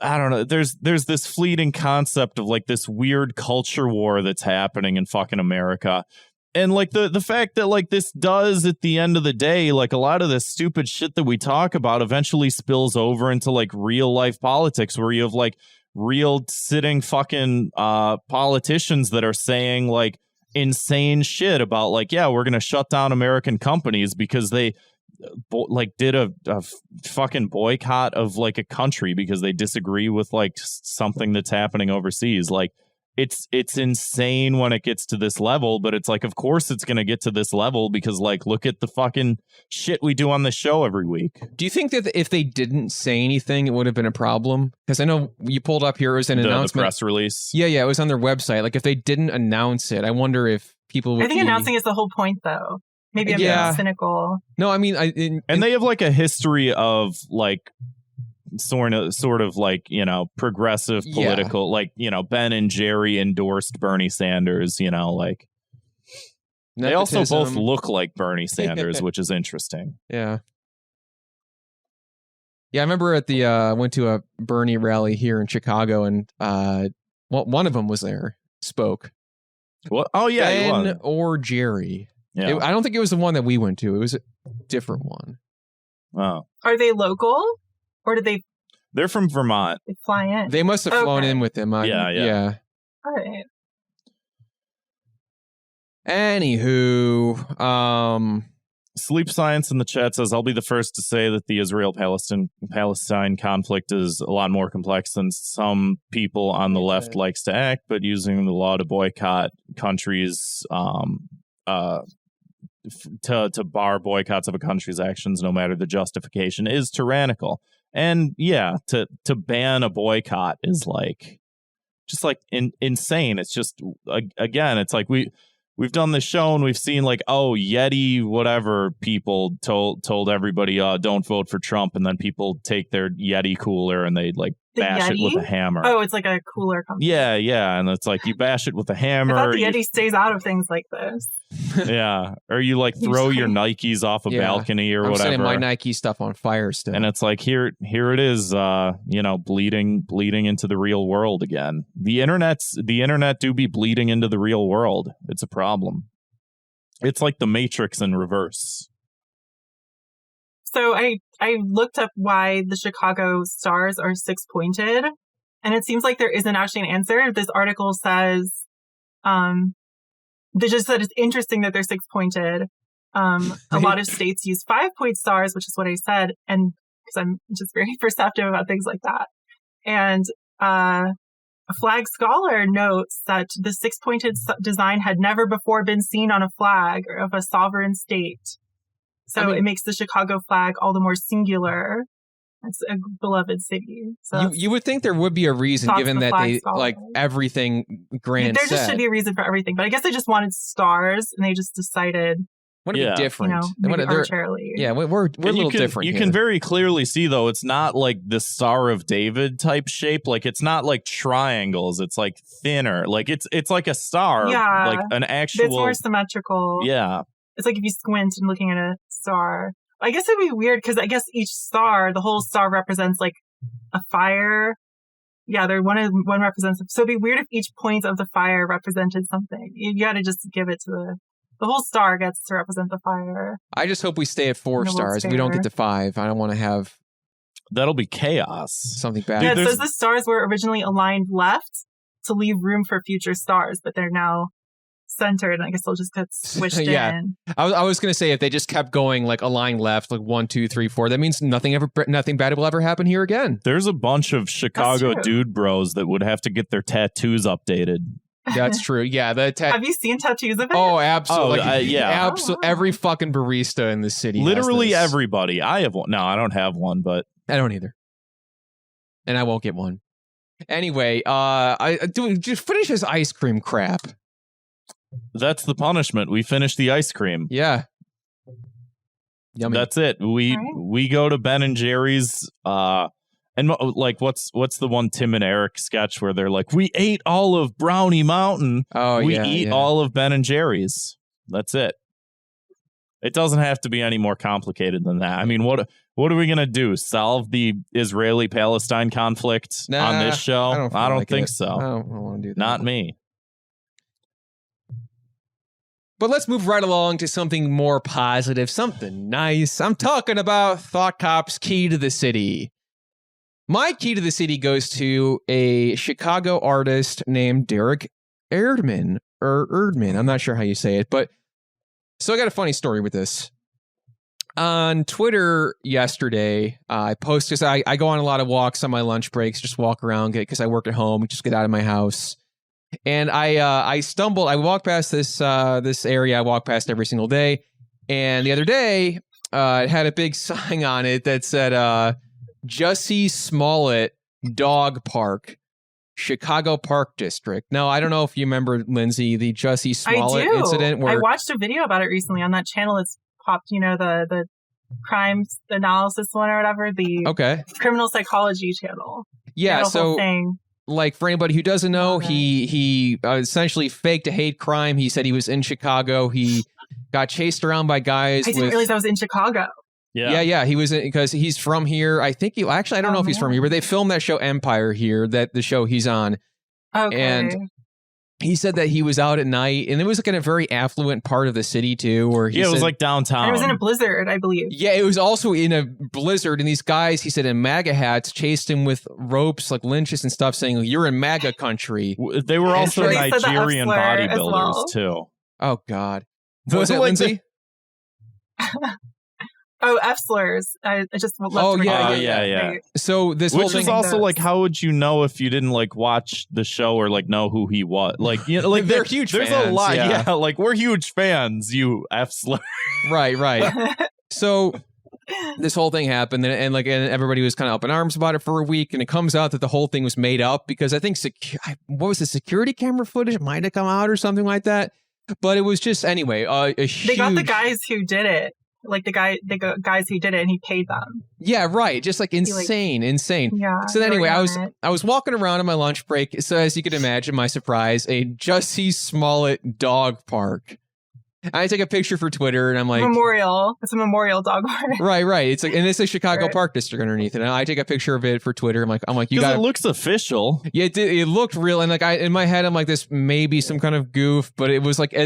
I don't know, there's this fleeting concept of like this weird culture war that's happening in fucking America. And like the fact that like this does at the end of the day, like a lot of this stupid shit that we talk about eventually spills over into like real life politics where you have like real sitting fucking politicians that are saying like insane shit about like, yeah, we're going to shut down American companies because they like did a fucking boycott of like a country because they disagree with like something that's happening overseas. Like it's insane when it gets to this level, but it's like, of course it's going to get to this level because like, look at the fucking shit we do on the show every week. Do you think that if they didn't say anything, it would have been a problem? Because I know you pulled up here, it was an announcement. The press release. Yeah, it was on their website. Like if they didn't announce it, I wonder if people would I think announcing is the whole point though. Maybe I'm being cynical. No, I mean, and they have like a history of like sort of like, you know, progressive political, like, you know, Ben and Jerry endorsed Bernie Sanders, you know, like they also both look like Bernie Sanders, which is interesting. Yeah. Yeah, I remember at the went to a Bernie rally here in Chicago, and one of them was there, spoke. What? Oh yeah, Ben or Jerry. Yeah. I don't think it was the one that we went to. It was a different one. Oh. Are they local, or did they? They're from Vermont. They fly in. They must have flown in with them. Yeah. All right. Anywho, Sleep Science in the chat says, I'll be the first to say that the Israel-Palestine conflict is a lot more complex than some people on the left likes to act, but using the law to boycott countries to bar boycotts of a country's actions, no matter the justification, is tyrannical. And yeah, to ban a boycott is like just like insane. It's just again, it's like we've done this show and we've seen like, oh, Yeti whatever people told everybody don't vote for Trump, and then people take their Yeti cooler and they like bash it with a hammer. Oh, it's like a cooler company. Yeah, and it's like you bash it with a hammer. I thought the Yeti stays out of things like this. Yeah, or you like throw your Nikes off a balcony or whatever. I'm setting my Nike stuff on fire still. And it's like here it is, you know, bleeding into the real world again. The internet do be bleeding into the real world. It's a problem. It's like the Matrix in reverse. So I looked up why the Chicago stars are 6-pointed, and it seems like there isn't actually an answer. This article says, they just said it's interesting that they're 6-pointed. A lot of states use 5-point stars, which is what I said, and because I'm just very perceptive about things like that. And a flag scholar notes that the 6-pointed design had never before been seen on a flag of a sovereign state. So it makes the Chicago flag all the more singular. It's a beloved city. So you would think there would be a reason, given that they like everything Grant there said. just should be a reason for everything. But I guess they just wanted stars, and they just decided. Want to be different, maybe arbitrarily. Yeah, we're a little different. You can very clearly see though, it's not like the Star of David type shape. Like it's not like triangles. It's like thinner. Like it's like a star. Yeah, like an actual. It's more symmetrical. Yeah. It's like if you squint and looking at a star. I guess it'd be weird because I guess each star, the whole star represents like a fire. Yeah, one represents. So it'd be weird if each point of the fire represented something. You got to just give it to the whole star gets to represent the fire. I just hope we stay at 4 stars. We don't get to 5. I don't want to have. That'll be chaos. Something bad. Yeah, it says the stars were originally aligned left to leave room for future stars, but they're now centered, and I guess they'll just get swished Yeah. in. I was going to say, if they just kept going like a line left, like 1, 2, 3, 4, that means nothing bad will ever happen here again. There's a bunch of Chicago dude bros that would have to get their tattoos updated. That's true. Yeah. Have you seen tattoos of it? Oh, absolutely. Yeah. Every fucking barista in the city. Literally has this. everybody. I have one. No, I don't have one, but I don't either. And I won't get one. Anyway, just finish this ice cream crap. that's the punishment. We finish the ice cream. Yeah. Yummy. That's it. We go to Ben and Jerry's. And like, what's the one Tim and Eric sketch where they're like, we ate all of Brownie Mountain. Oh, we eat all of Ben and Jerry's. That's it. It doesn't have to be any more complicated than that. I mean, what are we gonna do? Solve the Israeli-Palestine conflict on this show? I don't think so. I don't want to do that. Not me. But let's move right along to something more positive, something nice. I'm talking about Thought Cop's Key to the City. My key to the city goes to a Chicago artist named Derek Erdman, or Erdman. I'm not sure how you say it, but so I got a funny story with this. On Twitter yesterday, I posted, I go on a lot of walks on my lunch breaks, just walk around because I work at home, just get out of my house. And I walked past this area I walk past every single day. And the other day, it had a big sign on it that said, Jussie Smollett Dog Park, Chicago Park District. Now, I don't know if you remember, Lindsay, the Jussie Smollett incident. I watched a video about it recently on that channel that's popped, the crimes analysis one or whatever, the criminal psychology channel. Yeah, so like for anybody who doesn't know, he essentially faked a hate crime. He said he was in Chicago. He got chased around by guys. I didn't realize I was in Chicago. Yeah. He was because he's from here. I think I don't know if he's from here, but they filmed that show Empire here, the show he's on. Okay. And he said that he was out at night, and it was like in a very affluent part of the city too, where it was like downtown. And it was in a blizzard, I believe. Yeah, it was also in a blizzard, and these guys, he said, in MAGA hats, chased him with ropes, like lynches and stuff, saying, "You're in MAGA country." They were also Nigerian bodybuilders too. Oh God, what was that, Lindsay? Oh, F slurs. I just love to yeah. So this whole which thing is also like, how would you know if you didn't like watch the show or like know who he was? Like, like they're huge. There's fans, a lot. Like we're huge fans. You F slur. Right. So this whole thing happened, and everybody was kind of up in arms about it for a week, and it comes out that the whole thing was made up because I think what was the security camera footage might have come out or something like that. But it was just anyway. They got the guys who did it. Like the guys who did it, and he paid them. Yeah, right. Just like insane. Yeah. So anyway, I was walking around on my lunch break. So as you could imagine, my surprise, a Jussie Smollett dog park. I take a picture for Twitter, and I'm like, memorial. It's a memorial dog park. Right. It's like, and it's a Chicago Park District underneath it. And I take a picture of it for Twitter. I'm like, you got. It looks official. Yeah, it looked real, and like in my head, I'm like, this may be some kind of goof, but it was like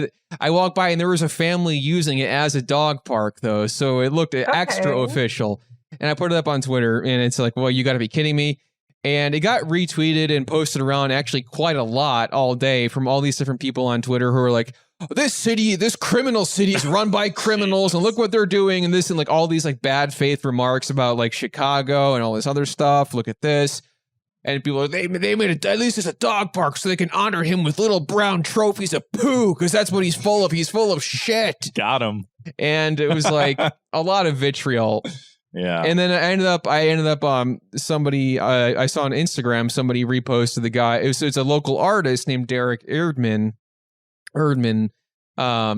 I walked by, and there was a family using it as a dog park, though, so it looked extra official. And I put it up on Twitter, and it's like, well, you got to be kidding me. And it got retweeted and posted around actually quite a lot all day from all these different people on Twitter who are like, this criminal city is run by criminals, and look what they're doing, and this, and like all these like bad faith remarks about like Chicago and all this other stuff. Look at this. And people are, they made it, at least it's a dog park so they can honor him with little brown trophies of poo, because that's what he's full of. He's full of shit. Got him. And it was like a lot of vitriol. Yeah. And then I ended up somebody I saw on Instagram, somebody reposted the guy. It's a local artist named Derek Erdman, Erdman. Check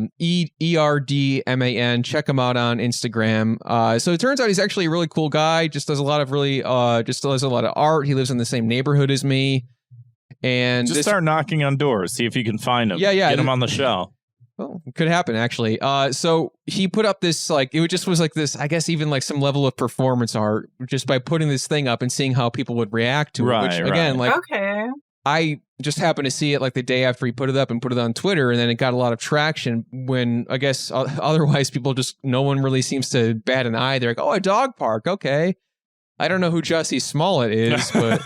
him out on Instagram. So it turns out he's actually a really cool guy. Just does a lot of art. He lives in the same neighborhood as me. And start knocking on doors. See if you can find him. Yeah. Get him on the show. Well, it could happen actually. So he put up this, like, it just was like this, I guess even like some level of performance art just by putting this thing up and seeing how people would react to it. Which again, like, I just happened to see it like the day after he put it up and put it on Twitter, and then it got a lot of traction when I guess otherwise people no one really seems to bat an eye. They're like, oh, a dog park. Okay. I don't know who Jussie Smollett is, but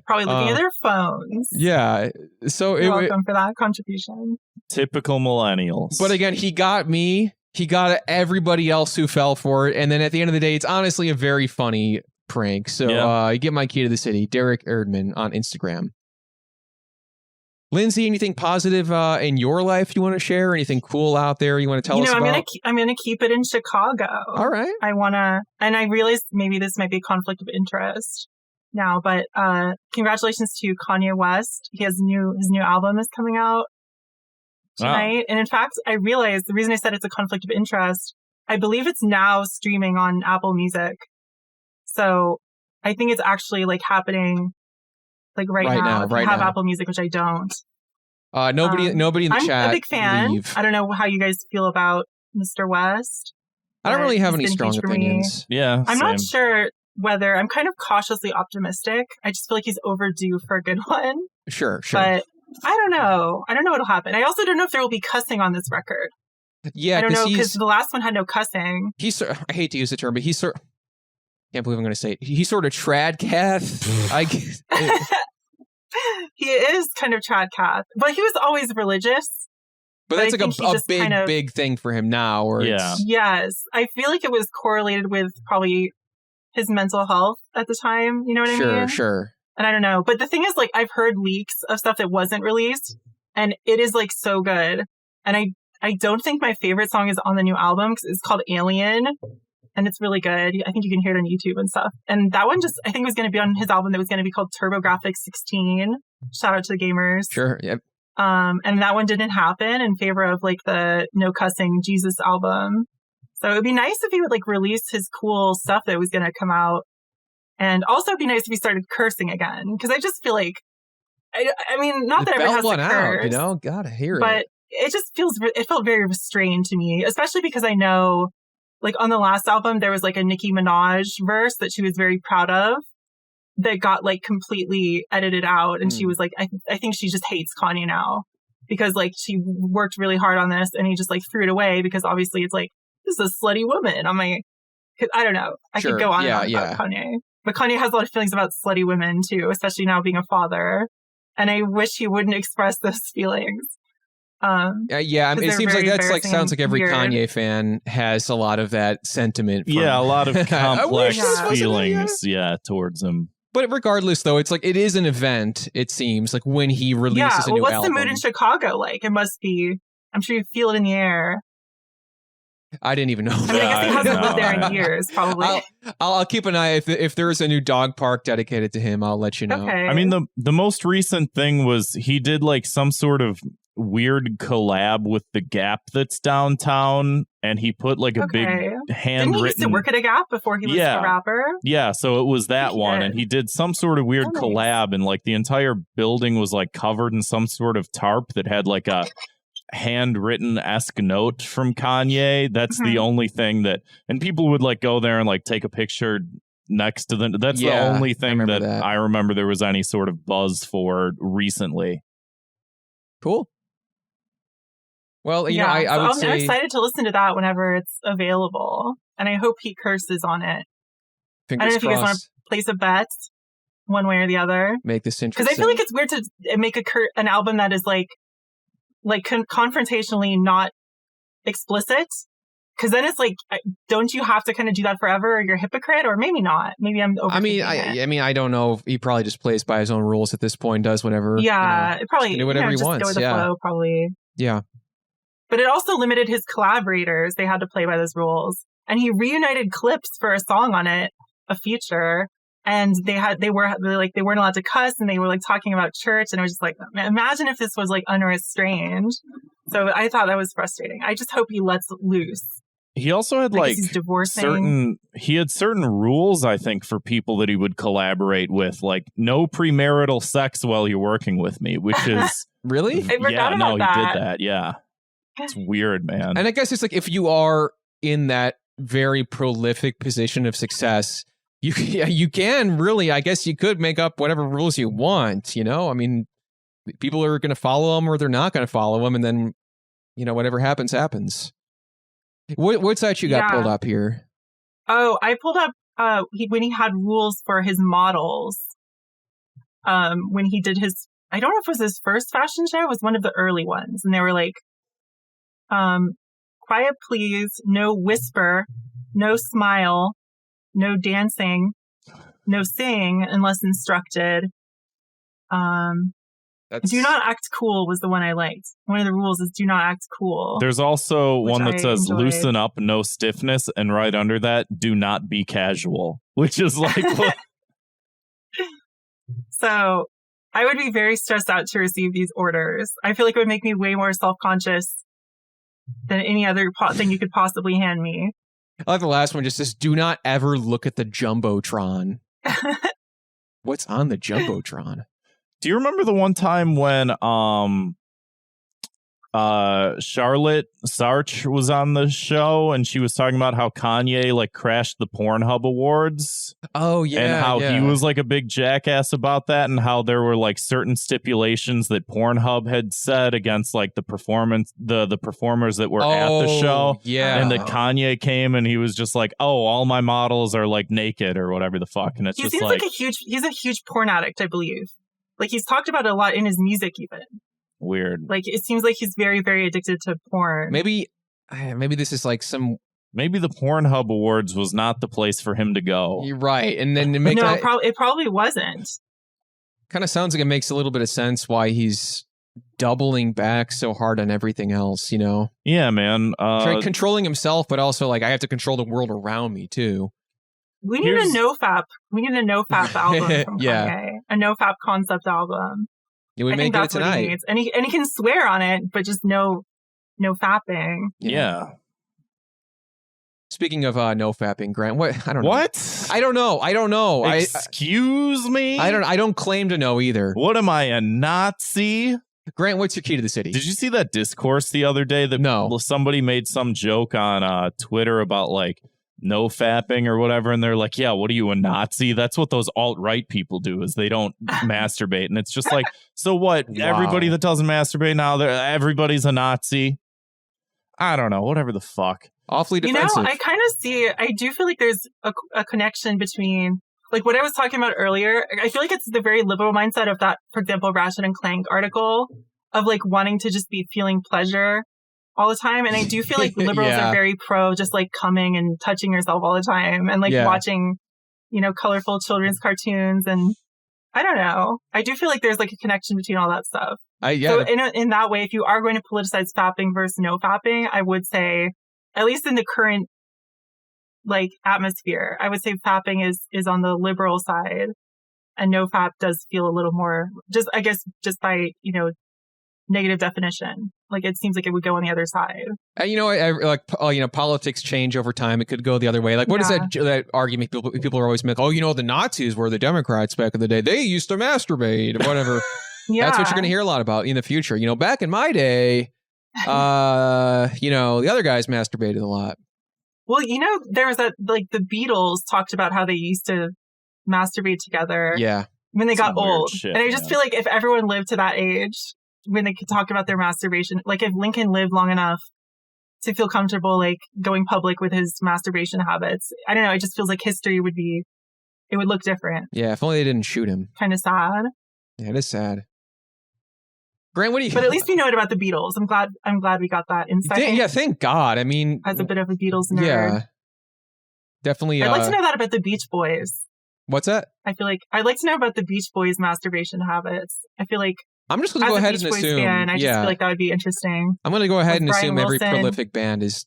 probably looking at their phones. Yeah. So You're welcome for that contribution. Typical millennials. But again, he got me. He got everybody else who fell for it. And then at the end of the day, it's honestly a very funny prank. So you get my key to the city, Derek Erdman on Instagram. Lindsay, anything positive in your life you want to share? Anything cool out there you want to tell us about? I'm gonna keep it in Chicago. All right. I wanna, and I realize maybe this might be a conflict of interest now, but congratulations to Kanye West. His new album is coming out tonight. And in fact, I realized the reason I said it's a conflict of interest, I believe it's now streaming on Apple Music. So I think it's actually like happening like right now. If you have Apple Music, which I don't. Nobody in the chat. I'm a big fan. Leave. I don't know how you guys feel about Mr. West. I don't really have any strong opinions. Yeah, I'm not sure whether I'm kind of cautiously optimistic. I just feel like he's overdue for a good one. Sure. But I don't know. I don't know what'll happen. I also don't know if there will be cussing on this record. Yeah, I don't know because the last one had no cussing. I hate to use the term, but can't believe I'm going to say it. He's sort of tradcath. He is kind of tradcath, but he was always religious. But that's like a big thing for him now. Yes, I feel like it was correlated with probably his mental health at the time. You know what I mean? Sure. And I don't know. But the thing is, like, I've heard leaks of stuff that wasn't released, and it is like so good. And I don't think my favorite song is on the new album because it's called Alien. And it's really good. I think you can hear it on YouTube and stuff. And that one I think was going to be on his album that was going to be called TurboGrafx 16. Shout out to the gamers. Sure. Yep. And that one didn't happen in favor of like the No Cussing Jesus album. So it'd be nice if he would like release his cool stuff that was going to come out. And also it'd be nice if he started cursing again. Because I just feel like, I mean, not that everyone has to curse. Out, you know, gotta hear it. But it felt very restrained to me, especially because I know like on the last album, there was like a Nicki Minaj verse that she was very proud of that got like completely edited out. And she was like, I think she just hates Kanye now because like she worked really hard on this and he just like threw it away because obviously it's like, this is a slutty woman. I'm like, I don't know. I could go on and on about Kanye. But Kanye has a lot of feelings about slutty women too, especially now being a father. And I wish he wouldn't express those feelings. I mean, it seems like sounds like every Kanye fan has a lot of that sentiment. A lot of complex feelings, towards him. But regardless, though, it's like it is an event. It seems like when he releases a new album. What's the mood in Chicago like? It must be. I'm sure you feel it in the air. I didn't even know. I mean, I guess he hasn't lived there in years, probably. I'll keep an eye. If there's a new dog park dedicated to him, I'll let you know. Okay. I mean, the most recent thing was he did like some sort of weird collab with the Gap that's downtown, and he put like a big handwritten. Didn't he used to work at a Gap before he was a rapper? Yeah, so it was that one, and he did some sort of weird collab, and like the entire building was like covered in some sort of tarp that had like a handwritten-esque note from Kanye. That's the only thing that, and people would like go there and like take a picture next to them. That's the only thing that I remember there was any sort of buzz for recently. Cool. Well, I would say I'm excited to listen to that whenever it's available, and I hope he curses on it. I don't know if you guys want to place a bet one way or the other. Make this interesting. Because I feel like it's weird to make an album that is like confrontationally not explicit. Because then it's like, don't you have to kind of do that forever, or you're a hypocrite, or maybe not? Maybe I'm overthinking it. I mean, I don't know. He probably just plays by his own rules at this point. Does whatever. Yeah, it probably do whatever he wants. Go with the flow, probably. Yeah. But it also limited his collaborators. They had to play by those rules. And he reunited clips for a song on it, a feature. And they weren't allowed to cuss, and they were like talking about church. And I was just like, imagine if this was like unrestrained. So I thought that was frustrating. I just hope he lets loose. He also had like certain rules, I think, for people that he would collaborate with, like no premarital sex while you're working with me, which is really? I forgot about that. He did that. Yeah. It's weird, man. And I guess it's like if you are in that very prolific position of success, you can really, I guess you could make up whatever rules you want, you know? I mean, people are going to follow them or they're not going to follow them, and then, whatever happens, happens. What's that you got pulled up here? Oh, I pulled up when he had rules for his models. When he did his I don't know if it was his first fashion show. It was one of the early ones. And they were like, quiet please, no whisper, no smile, no dancing, no sing unless instructed. Do not act cool was the one I liked. One of the rules is do not act cool. There's also one that says enjoyed. Loosen up, no stiffness, and right under that, do not be casual, which is like what? So I would be very stressed out to receive these orders. I feel like it would make me way more self-conscious than any other thing you could possibly hand me. I like the last one, just says, do not ever look at the Jumbotron. What's on the Jumbotron? Do you remember the one time when Charlotte Sarch was on the show and she was talking about how Kanye like crashed the Pornhub Awards? Oh yeah, and how he was like a big jackass about that, and how there were like certain stipulations that Pornhub had said against like the performance, the performers that were at the show. Yeah, and that Kanye came and he was just like, "Oh, all my models are like naked or whatever the fuck," and it's he just seems like he's a huge porn addict, I believe. Like he's talked about it a lot in his music, even. Weird. Like it seems like he's very, very addicted to porn. Maybe this is like some. Maybe the Pornhub Awards was not the place for him to go. You're right, and then it makes it probably wasn't. Kind of sounds like it makes a little bit of sense why he's doubling back so hard on everything else. You know? Yeah, man. Controlling himself, but also like I have to control the world around me too. We need a NoFap. We need a NoFap album from Kanye. A NoFap concept album. Yeah, we make it tonight. He needs. And he can swear on it, but just no fapping. Yeah. Speaking of no fapping, Grant, what? I don't know. What? I don't know. Excuse me? I don't claim to know either. What am I, a Nazi? Grant, what's your key to the city? Did you see that discourse the other day that somebody made some joke on Twitter about like no fapping or whatever, and they're like, yeah, what are you, a Nazi? That's what those alt-right people do, is they don't masturbate. And it's just like, so what? Wow. Everybody that doesn't masturbate now, everybody's a Nazi? I don't know, whatever the fuck. Awfully defensive. You know, I do feel like there's a connection between, like what I was talking about earlier. I feel like it's the very liberal mindset of that, for example, Ratchet and Clank article of like wanting to just be feeling pleasure all the time. And I do feel like liberals are very pro just like coming and touching yourself all the time and like watching, you know, colorful children's cartoons. And I don't know. I do feel like there's like a connection between all that stuff. So in that way, if you are going to politicize fapping versus no fapping, I would say, at least in the current like atmosphere, I would say fapping is on the liberal side, and no fap does feel a little more just by, you know, negative definition. Like it seems like it would go on the other side. You know, politics change over time. It could go the other way. Like what is that argument? People are always making, oh, you know, the Nazis were the Democrats back in the day. They used to masturbate or whatever. That's what you're going to hear a lot about in the future. You know, back in my day, you know, the other guys masturbated a lot. Well, you know, there was that, like the Beatles talked about how they used to masturbate together. Yeah. When they got old. Shit, and I just feel like if everyone lived to that age, when they could talk about their masturbation, like if Lincoln lived long enough to feel comfortable, like going public with his masturbation habits, I don't know. It just feels like history would look different. Yeah. If only they didn't shoot him. Kind of sad. Yeah, it is sad. Grant, what do you? But at least we know it about the Beatles. I'm glad we got that insight. Thank God. I mean, as a bit of a Beatles nerd, yeah, definitely. I'd like to know that about the Beach Boys. What's that? I feel like I'd like to know about the Beach Boys' masturbation habits. I feel like I'm just going to go ahead and assume. I just feel like that would be interesting. I'm going to go ahead and assume Brian every Wilson, prolific band is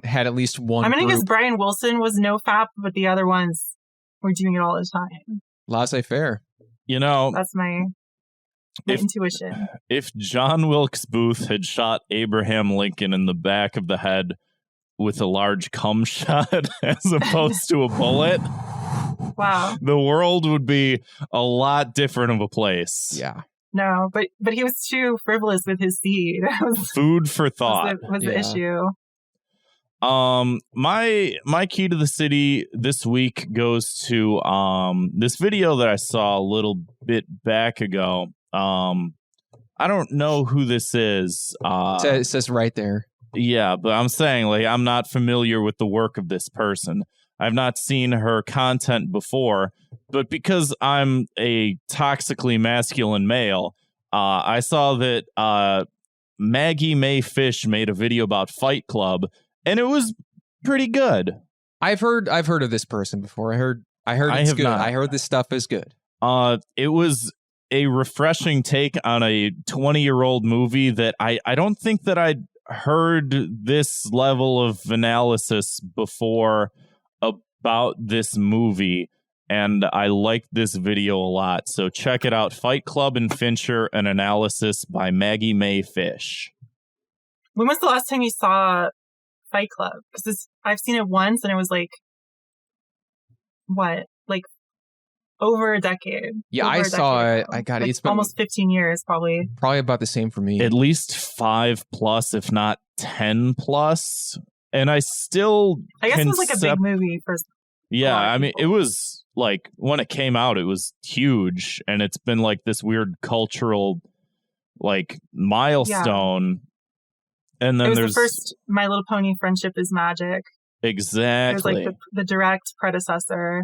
had at least one. I'm going to guess Brian Wilson was no fap, but the other ones were doing it all the time. Laissez-faire. You know, that's my intuition. If John Wilkes Booth had shot Abraham Lincoln in the back of the head with a large cum shot as opposed to a bullet, wow, the world would be a lot different of a place. Yeah. No, but he was too frivolous with his seed. Food for thought was the issue. My key to the city this week goes to this video that I saw a little bit back ago. I don't know who this is. It says right there. Yeah, but I'm saying, like, I'm not familiar with the work of this person. I've not seen her content before, but because I'm a toxically masculine male, I saw that Maggie May Fish made a video about Fight Club, and it was pretty good. I've heard of this person before. I heard it's good. I heard this stuff is good. It was a refreshing take on a 20-year-old movie that I don't think that I'd heard this level of analysis before about this movie, and I liked this video a lot. So check it out. Fight Club and Fincher, an analysis by Maggie May Fish. When was the last time you saw Fight Club? Because I've seen it once, and it was like, what? Like over a decade. Yeah, I saw it. I got it. It's been almost 15 years, probably. Probably about the same for me. At least 5+, if not 10+. And I guess it was like a big movie for. Yeah, I mean, it was like when it came out, it was huge, and it's been like this weird cultural like milestone. Yeah. And then there's the first My Little Pony Friendship is Magic. Exactly. It was like the direct predecessor.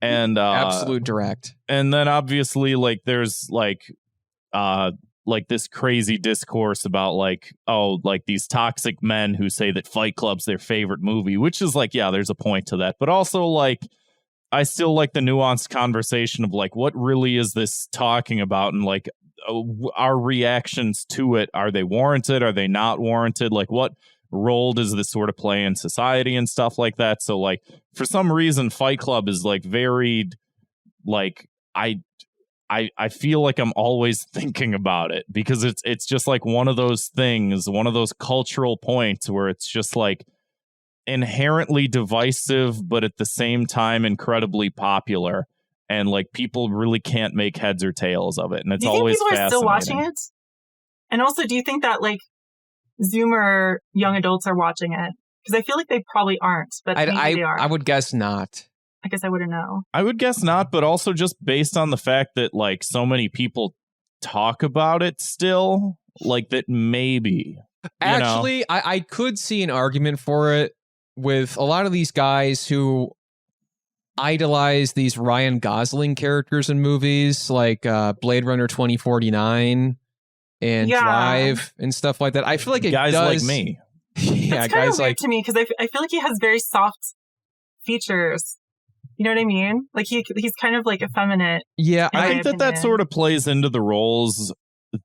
And absolute direct. And then obviously like there's like this crazy discourse about like, oh, like these toxic men who say that Fight Club's their favorite movie, which is like, yeah, there's a point to that. But also like, I still like the nuanced conversation of like, what really is this talking about? And like, our reactions to it, are they warranted? Are they not warranted? Like, what role does this sort of play in society and stuff like that? So like, for some reason, Fight Club is like very, like, I feel like I'm always thinking about it because it's just like one of those things, one of those cultural points where it's just like inherently divisive, but at the same time incredibly popular, and like people really can't make heads or tails of it, and it's always fascinating. Do you think people are still watching it? And also, do you think that like Zoomer young adults are watching it? Because I feel like they probably aren't, but maybe they are. I would guess not. I guess I wouldn't know. I would guess not, but also just based on the fact that like so many people talk about it still, like that maybe. Actually, I could see an argument for it with a lot of these guys who idolize these Ryan Gosling characters in movies like Blade Runner 2049 and Drive and stuff like that. I feel like it guys does, like me. Yeah, it's guys like to me because I feel like he has very soft features. You know what I mean? Like he's kind of like effeminate. Yeah, I think that sort of plays into the roles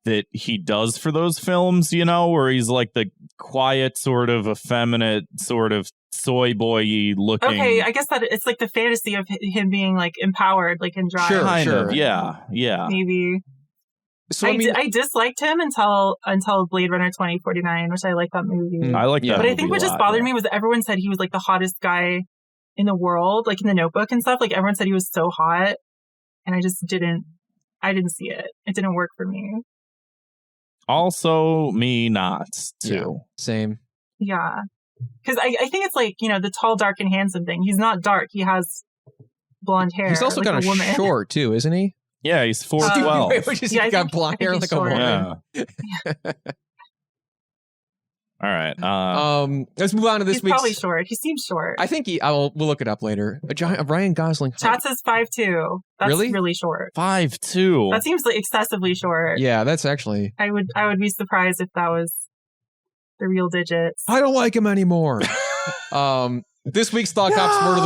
that he does for those films, you know, where he's like the quiet, sort of effeminate, sort of soy boy-y looking. Okay, I guess that it's like the fantasy of him being like empowered, like in Drive. Sure, kind of, yeah. Maybe. So I disliked him until Blade Runner 2049, which I like that movie. I like that but movie I think what just bothered me was that everyone said he was like the hottest guy in the world, like in The Notebook and stuff. Like everyone said he was so hot, and I didn't see it. It didn't work for me. Also, me not too. Yeah, same. Yeah, because I think it's like, you know, the tall, dark, and handsome thing. He's not dark. He has blonde hair. He's also like kind of short too, isn't he? Yeah, he's 4'12". He's got blonde hair like a woman. Yeah. All right. Let's move on to this week's. He's probably short. He seems short. I think we'll look it up later. A Ryan Gosling. Chat says 5'2". That's really short. 5'2". That seems like excessively short. Yeah, that's actually. I would be surprised if that was the real digits. I don't like him anymore. This week's Thought Cops word of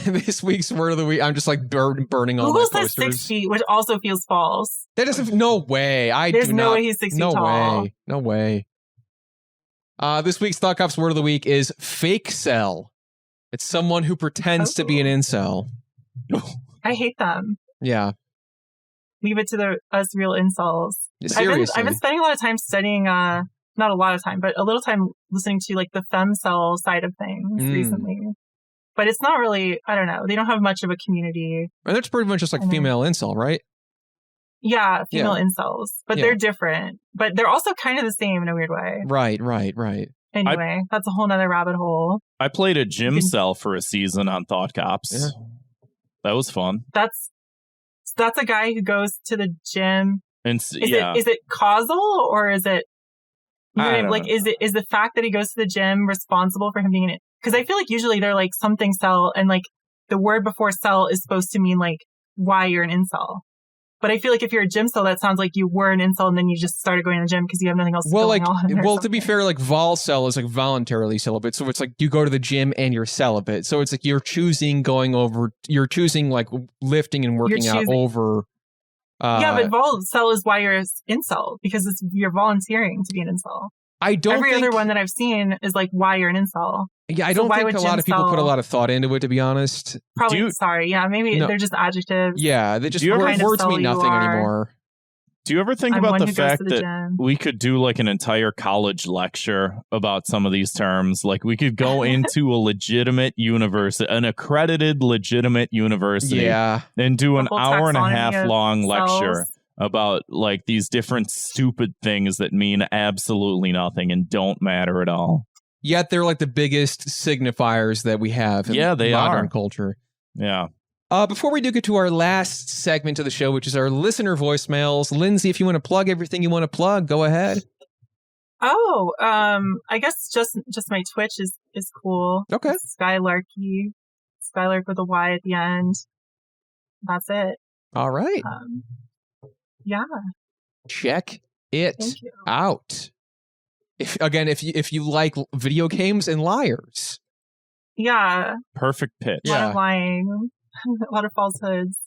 the week. This week's word of the week. I'm just like burning all Google my says posters. 6 feet, which also feels false. That doesn't. No way. There's no way he's 6 feet tall. No way. This week's Thought Cops word of the week is fake cell. It's someone who pretends to be an incel. I hate them. Yeah. Leave it to us real incels. Seriously. I've been spending a lot of time studying, not a lot of time, but a little time listening to like the femcel side of things recently. But it's not really, I don't know. They don't have much of a community. And that's pretty much just like female incel, right? Yeah, female incels. But they're different. But they're also kind of the same in a weird way. Right. Anyway, that's a whole nother rabbit hole. I played a gym cell for a season on Thought Cops. Yeah. That was fun. That's a guy who goes to the gym. And is it causal or is it is the fact that he goes to the gym responsible for him being in it? Because I feel like usually they're like something cell, and like the word before cell is supposed to mean like why you're an incel. But I feel like if you're a gym cell, that sounds like you were an incel and then you just started going to the gym because you have nothing else going on. Well, to be fair, like vol cell is like voluntarily celibate. So it's like you go to the gym and you're celibate. So it's like you're choosing like lifting and working out over. Yeah, but vol cell is why you're an incel, because you're volunteering to be an incel. Every other one that I've seen is like why you're an incel. Yeah, I don't think a lot of people put a lot of thought into it, to be honest. Probably, maybe they're just adjectives. Yeah, they just words mean nothing anymore. Do you ever think about the fact that we could do like an entire college lecture about some of these terms? Like we could go into a legitimate university, an accredited legitimate university, and do an hour and a half long lecture about like these different stupid things that mean absolutely nothing and don't matter at all. Yet they're like the biggest signifiers that we have in modern culture. Yeah. Before we do get to our last segment of the show, which is our listener voicemails, Lindsay, if you want to plug everything you want to plug, go ahead. Oh, I guess just my Twitch is cool. Okay. Skylarky, Skylark with a Y at the end. That's it. All right. Yeah. Check it out. If you like video games and liars. Yeah. Perfect pitch. A lot of lying. A lot of falsehoods.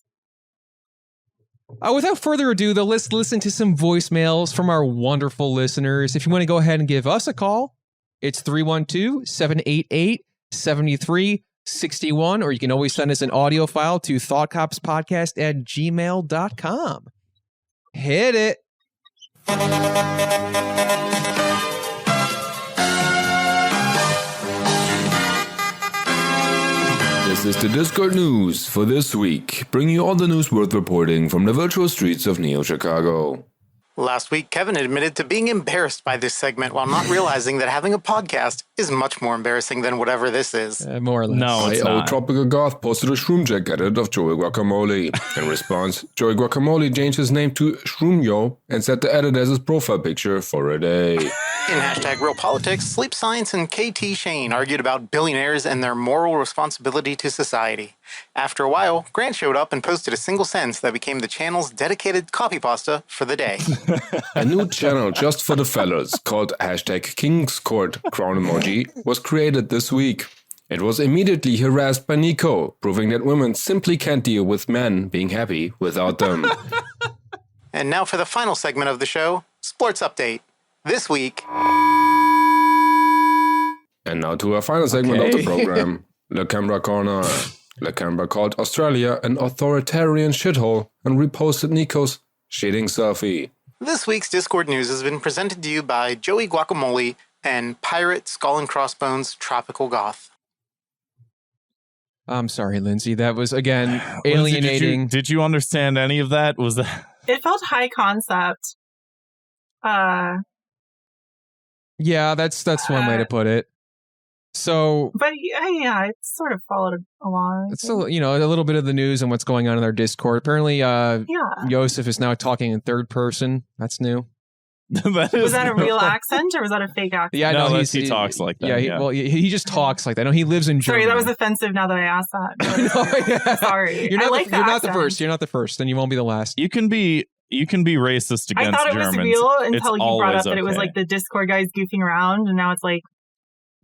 Without further ado, though, let's listen to some voicemails from our wonderful listeners. If you want to go ahead and give us a call, it's 312-788-7361, or you can always send us an audio file to thoughtcopspodcast@gmail.com. Hit it. This is the Discord news for this week, bringing you all the news worth reporting from the virtual streets of Neo-Chicago. Last week, Kevin admitted to being embarrassed by this segment while not realizing that having a podcast is much more embarrassing than whatever this is. More or less. No, it's not. Tropical Goth posted a Shroom Jack edit of Joey Guacamole. In response, Joey Guacamole changed his name to Shroomyo and set the edit as his profile picture for a day. In hashtag Real Politics, Sleep Science and KT Shane argued about billionaires and their moral responsibility to society. After a while, Grant showed up and posted a single sentence that became the channel's dedicated copy pasta for the day. A new channel just for the fellas called hashtag King's Court Crown Emoji was created this week. It was immediately harassed by Nico, proving that women simply can't deal with men being happy without them. And now for the final segment of the show, Sports Update. This week. And now to our final segment of the program, Le Canberra Corner. Le Canberra called Australia an authoritarian shithole and reposted Nico's shitting selfie. This week's Discord news has been presented to you by Joey Guacamole and Pirate Skull and Crossbones Tropical Goth. I'm sorry, Lindsay. That was, again, alienating. Lindsay, did you understand any of that? Was that? It felt high concept. Yeah, that's one way to put it. So, but yeah, it sort of followed along. It's a little bit of the news and what's going on in our Discord. Apparently, Yosef is now talking in third person. That's new. Was that a real accent or was that a fake accent? Yeah, no, he talks like that. Yeah, he just talks like that. No, he lives in Germany. Sorry, that was offensive. Now that I asked that. Sorry, you're not the first. You're not the first, and you won't be the last. You can be racist against Germans. I thought it was real until you brought up that it was okay. like the Discord guys goofing around, and now it's like,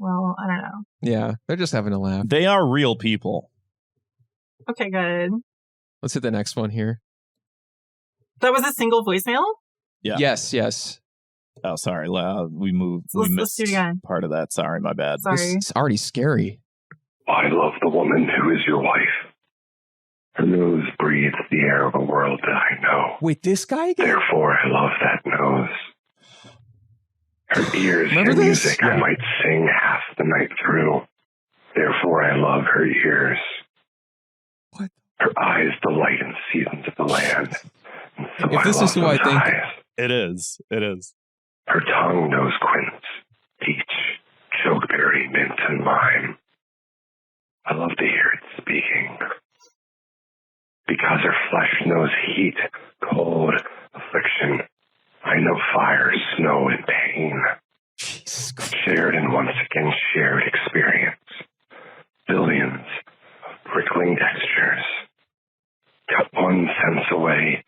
well, I don't know. Yeah, they're just having a laugh. They are real people. Okay, good. Let's hit the next one here. That was a single voicemail? Yeah. Yes. Oh, sorry. We moved. Let's missed do it again. Part of that. Sorry, my bad. Sorry. It's already scary. I love the woman who is your wife. Her nose breathes the air of a world that I know. Wait, this guy again? Therefore, I love that nose. Her ears Remember hear this? music I might sing half the night through. Therefore, I love her ears. What? Her eyes delight in seasons of the land. And so If this is who I those think- eyes. It is. Her tongue knows quince, peach, chokeberry, mint, and lime. I love to hear it speaking. Because her flesh knows heat, cold, affliction. I know fire, snow, and pain. Shared and once again shared experience. Billions of prickling textures. Cut one sense away,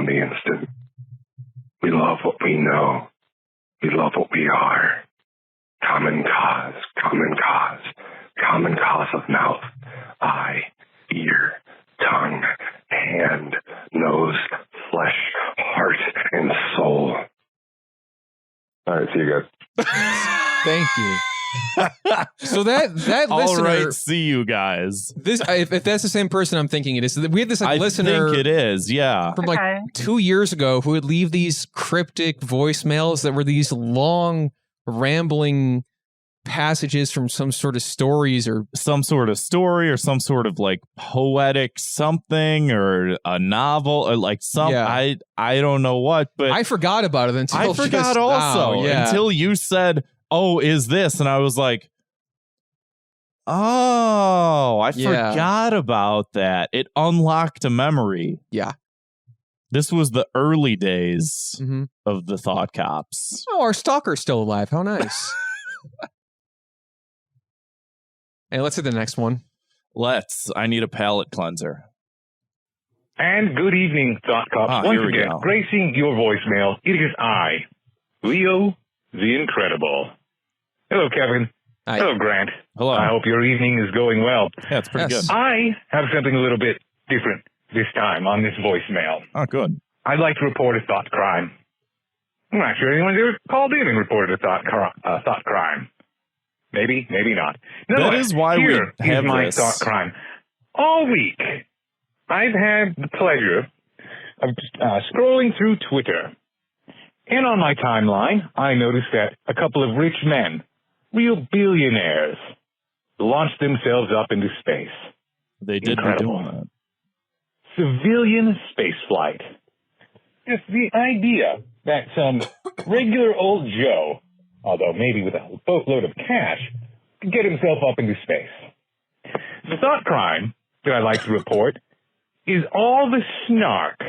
the instant. We love what we know. We love what we are. Common cause, common cause, common cause of mouth, eye, ear, tongue, hand, nose, flesh, heart, and soul. All right, see you guys. Thank you. So that All listener, right, see you guys. this if that's the same person I'm thinking it is, we had this I listener think it is, yeah. from Okay. 2 years ago who would leave these cryptic voicemails that were these long, rambling passages from some sort of stories or Some sort of story or some sort of like poetic something or a novel or like some Yeah. I don't know what, but I forgot about it until I forgot just also now, yeah. until you said, "Oh, is this?" and I was like, "Oh, I Yeah. forgot about that." It unlocked a memory. Yeah. This was the early days Mhm. of the Thought Cops. Oh, our stalker's still alive. How nice. Hey, let's hit the next one. I need a palate cleanser. And good evening, Thought Cops. Ah, Once here we again, go. gracing your voicemail, it is I, Leo the Incredible. Hello, Kevin. Hi. Hello, Grant. Hello. I hope your evening is going well. Yeah, it's pretty Yes. good. I have something a little bit different this time on this voicemail. Oh, good. I'd like to report a thought crime. I'm not sure anyone's ever called in and reported a thought crime. Maybe, maybe not. That is why we here have is my this. thought crime. All week, I've had the pleasure of scrolling through Twitter. And on my timeline, I noticed that a couple of rich men, real billionaires, launched themselves up into space. They did be Incredible. doing that. Civilian spaceflight. Just the idea that some regular old Joe, although maybe with a boatload of cash, could get himself up into space. The thought crime that I like to report is all the snark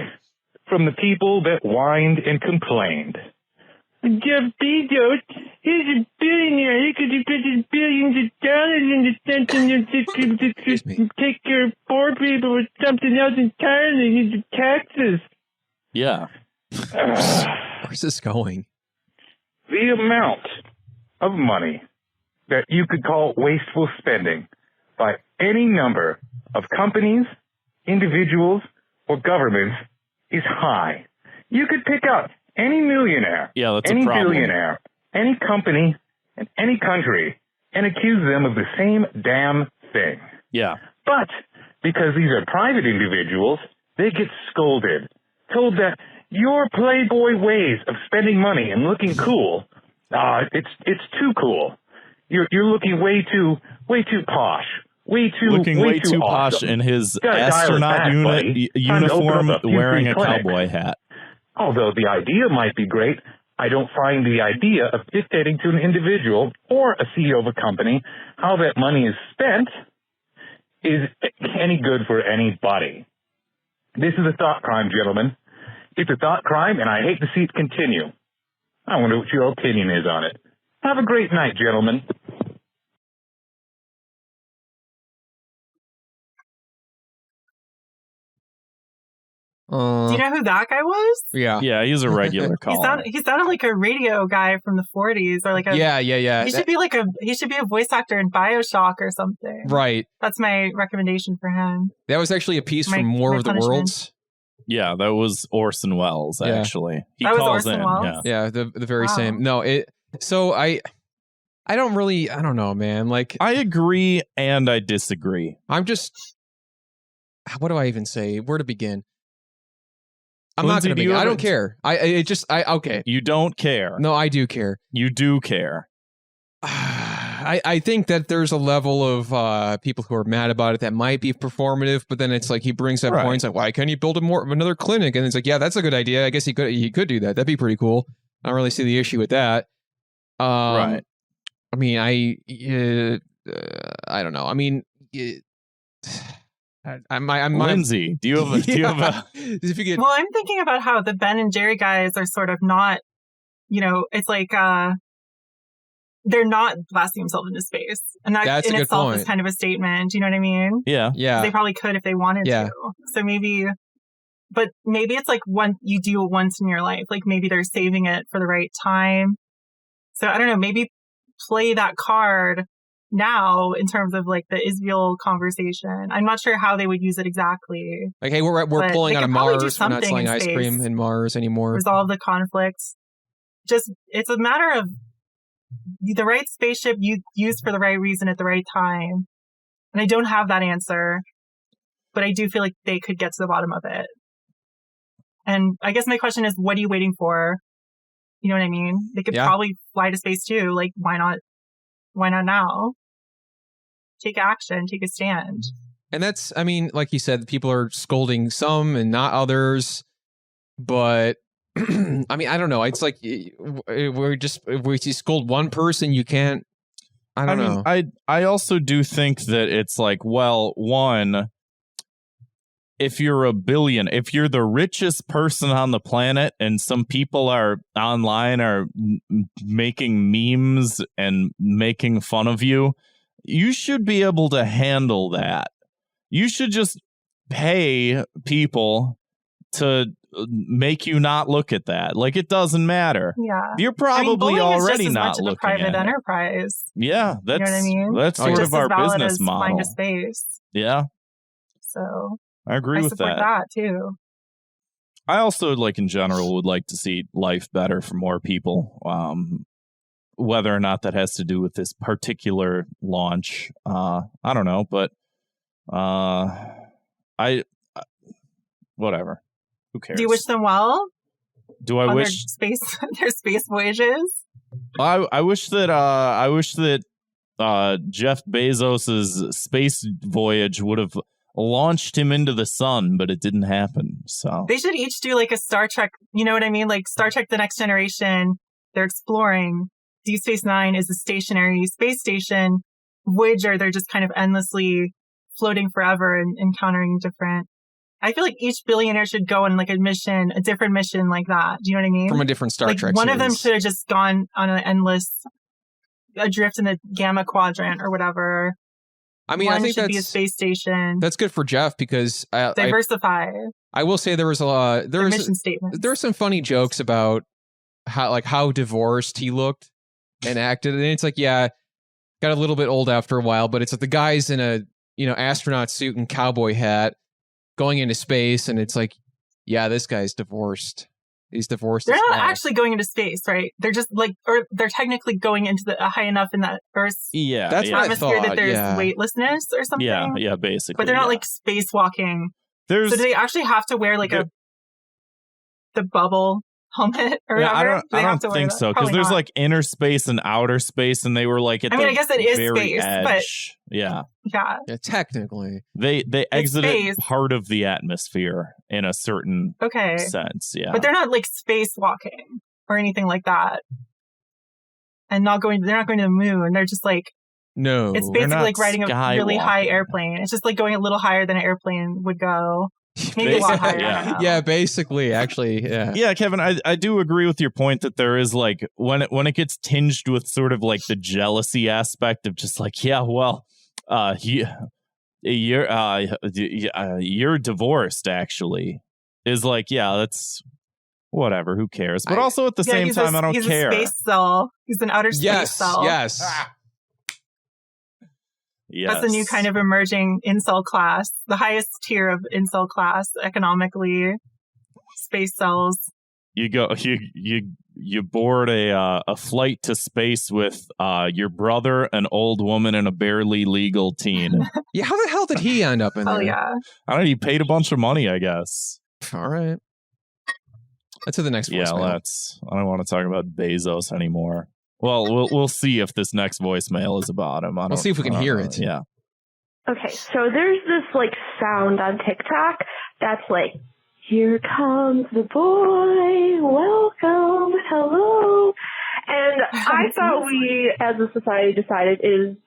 from the people that whined and complained. Jeff Bezos is a billionaire. He could put his billions of dollars into something to take care of poor people with something else entirely, into taxes. Yeah. Where's this going? The amount of money that you could call wasteful spending by any number of companies, individuals, or governments is high. You could pick out any millionaire, Yeah, that's any a problem. billionaire, any company, and any country and accuse them of the same damn thing. Yeah. But because these are private individuals, they get scolded, told that your playboy ways of spending money and looking cool, it's too cool. You're looking way too posh, way too posh awesome. in his Gotta dial it astronaut back, buddy. Time to open uniform, up a few wearing free a clinics. cowboy hat. Although the idea might be great, I don't find the idea of dictating to an individual or a CEO of a company how that money is spent is any good for anybody. This is a thought crime, gentlemen. It's a thought crime, and I hate to see it continue. I wonder what your opinion is on it. Have a great night, gentlemen. Do you know who that guy was? Yeah. Yeah, he's a regular caller. He sounded like a radio guy from the 40s, or like a Yeah. He should be a voice actor in BioShock or something. Right. That's my recommendation for him. That was actually a piece My- from War my of the punishment. Worlds. Yeah, that was Orson Welles, Yeah. actually. He That was calls Orson in. Welles? Yeah. Yeah, the very Wow. same. No, so I don't know, man. Like I agree and I disagree. I'm just what do I even say? Where to begin? I'm Lindsay, not do going you to begin. I have don't care. Okay. You don't care. No, I do care. You do care. I think that there's a level of people who are mad about it that might be performative, but then it's like he brings up Right. points like, why can't you build another clinic? And it's like, yeah, that's a good idea. I guess he could do that. That'd be pretty cool. I don't really see the issue with that. Right. I mean, I don't know. I mean, I'm Lindsay, do you have a if you get Well, I'm thinking about how the Ben and Jerry guys are sort of not, it's like they're not blasting themselves into space, and that That's a in good itself point. is kind of a statement. You know what I mean? Yeah. yeah. They probably could if they wanted Yeah. to. So maybe but maybe it's like one you do it once in your life. Like maybe they're saving it for the right time. So I don't know, maybe play that card now in terms of like the Israel conversation. I'm not sure how they would use it exactly. Like, hey, we're pulling out of Mars. We're not selling ice cream in Mars anymore. Resolve the conflicts. Just, it's a matter of the right spaceship you used for the right reason at the right time. And I don't have that answer, but I do feel like they could get to the bottom of it. And I guess my question is, what are you waiting for? You know what I mean? They could probably fly to space too. Like, why not? Why not now? Take action, take a stand. And that's, I mean, like you said, people are scolding some and not others. But I mean, I don't know. It's like if we scold one person, you can't. I don't know. I also do think that it's like, well, one, if you're if you're the richest person on the planet and some people are online are making memes and making fun of you, you should be able to handle that. You should just pay people to make you not look at that. Like, it doesn't matter. Yeah. You're probably already not looking at private enterprise. Yeah, that's, you know what I mean? That's sort of our business model. Flying to space. Yeah. So I agree with support that too. I also, like, in general, would like to see life better for more people. Whether or not that has to do with this particular launch, I don't know, but whatever. Who cares? Do you wish them well? Do I wish their space voyages? I wish that Jeff Bezos's space voyage would have launched him into the sun, but it didn't happen. So they should each do like a Star Trek. You know what I mean? Like Star Trek: The Next Generation. They're exploring. Deep Space Nine is a stationary space station. Voyager, they're just kind of endlessly floating forever and encountering different. I feel like each billionaire should go on like a different mission like that. Do you know what I mean? From a different Star Trek one series. of them should have just gone on an endless adrift in the Gamma Quadrant or whatever. I mean, One I think should be a space station. That's good for Jeff because diversify. I will say there was mission statements. There were some funny jokes about how divorced he looked and acted, and it's like, yeah, got a little bit old after a while, but it's like the guy's in a astronaut suit and cowboy hat going into space, and it's like, yeah, this guy's divorced. He's divorced. They're not actually going into space, right? They're just like, or they're technically going into the high enough in that Earth's atmosphere that there's weightlessness or something. Yeah, basically. But they're not like spacewalking. So do they actually have to wear like the bubble helmet or whatever? I don't think so, because there's like inner space and outer space, and they were like at I guess it is space, edge. But yeah, technically they exited part of the atmosphere in a certain sense. Yeah, but they're not like spacewalking or anything like that, and they're not going to the moon. They're just like, no, it's basically like riding a really high airplane. It's just like going a little higher than an airplane would go. Maybe a lot higher. Yeah, basically, actually, yeah. Yeah, Kevin, I do agree with your point that there is like when it gets tinged with sort of like the jealousy aspect of just like, yeah, well, you're divorced actually, is like, yeah, that's whatever, who cares? But also at the same time, I don't care. He's a space cell. He's an outer space cell. Yes. Yes. That's the new kind of emerging incel class, the highest tier of incel class economically. Space cells. You board a flight to space with your brother, an old woman, and a barely legal teen. Yeah, how the hell did he end up in there? Oh yeah, I don't know. He paid a bunch of money, I guess. All right. Let's do the next voicemail. I don't want to talk about Bezos anymore. Well, we'll see if this next voicemail is about him. We'll see if we can hear it. Yeah. Okay, so there's this like sound on TikTok that's like, "Here comes the boy, welcome, hello," and I thought we, as a society, decided is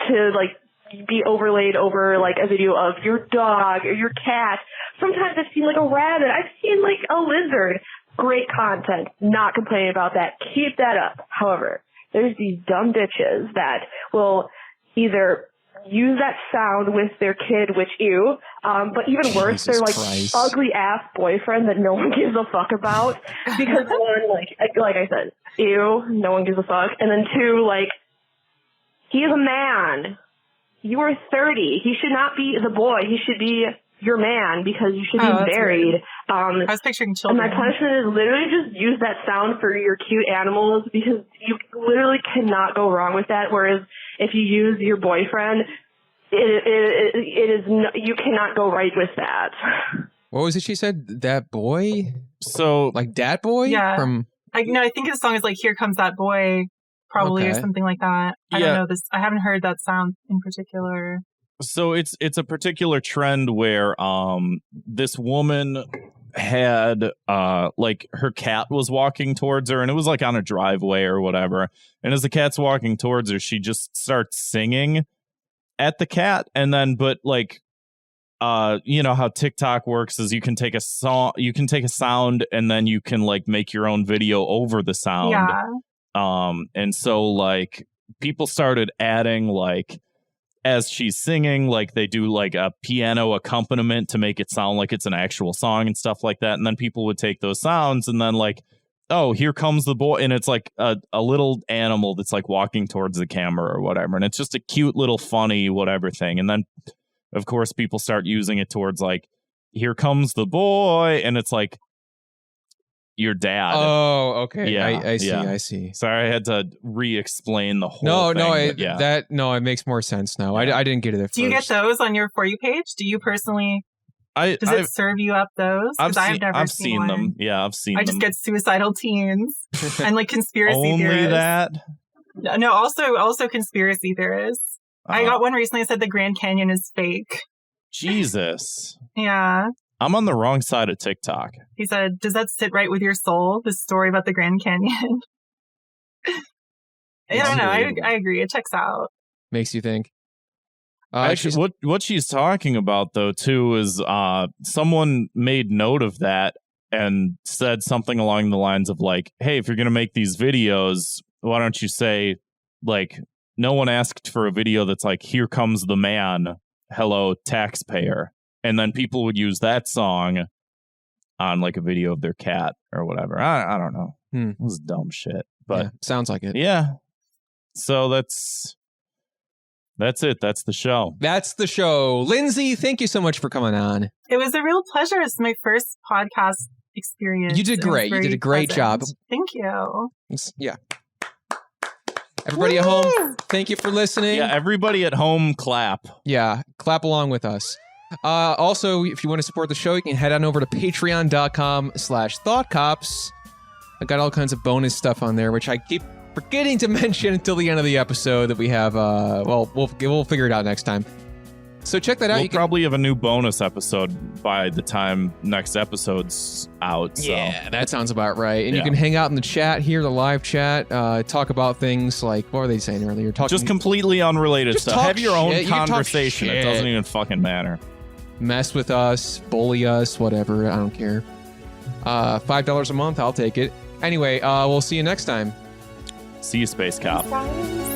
to like be overlaid over like a video of your dog or your cat. Sometimes I've seen like a rabbit. I've seen like a lizard. Great content. Not complaining about that. Keep that up. However, there's these dumb bitches that will either use that sound with their kid, which ew. But even worse, Jesus their like Christ. ugly ass boyfriend that no one gives a fuck about. Because one, like I said, ew, no one gives a fuck. And then two, like, he is a man. You are 30. He should not be the boy. He should be your man because you should be married. I was picturing children. And my punishment is literally just use that sound for your cute animals because you literally cannot go wrong with that. Whereas if you use your boyfriend, you cannot go right with that. What was it she said? That boy? So, Like that boy? Yeah. I think the song is like "Here Comes That Boy," probably, or Okay. something like that. I don't know this. I haven't heard that sound in particular. So it's a particular trend where this woman had like her cat was walking towards her, and it was like on a driveway or whatever. And as the cat's walking towards her, she just starts singing at the cat, and then you know how TikTok works is you can take a sound and then you can like make your own video over the sound. Yeah. And so like people started adding like as she's singing, like they do like a piano accompaniment to make it sound like it's an actual song and stuff like that. And then people would take those sounds and then like, oh, here comes the boy. And it's like a little animal that's like walking towards the camera or whatever. And it's just a cute little funny whatever thing. And then of course people start using it towards like, here comes the boy. And it's like your dad. Oh, okay. Yeah, I see. Sorry, I had to re-explain the whole thing. It makes more sense now. I didn't get it at first. Do you get those on your For You page? Do you personally? Does it serve you up those? Because I've never seen them. Yeah, I've seen them. I just get suicidal teens and like conspiracy Only theorists. that? No, also conspiracy theorists. I got one recently that said the Grand Canyon is fake. Jesus. Yeah. I'm on the wrong side of TikTok. He said, does that sit right with your soul? This story about the Grand Canyon? I don't know. I agree. It checks out. Makes you think. Actually, what she's talking about, though, too, is someone made note of that and said something along the lines of like, hey, if you're going to make these videos, why don't you say, like, no one asked for a video that's like, here comes the man, hello, taxpayer. And then people would use that song on like a video of their cat or whatever. I don't know. It was dumb shit. But sounds like it. Yeah. So that's it. That's the show. That's the show. Lindsay, thank you so much for coming on. It was a real pleasure. It's my first podcast experience. You did great. You did a great job. Thank you. Yeah. Everybody at home, thank you for listening. Yeah, everybody at home, clap. Yeah, clap along with us. Also, if you want to support the show, you can head on over to patreon.com/thoughtcops. I got all kinds of bonus stuff on there, which I keep forgetting to mention until the end of the episode that we have. We'll figure it out next time. So check that out. We'll probably have a new bonus episode by the time next episode's out. So. Yeah, that sounds about right. And you can hang out in the chat here, the live chat, talk about things like, what were they saying earlier? Just completely unrelated stuff. Have your own conversation. It It doesn't even fucking matter. Mess with us, bully us, whatever. I don't care. $5 a month, I'll take it. Anyway, we'll see you next time. See you, Space Cop. Bye.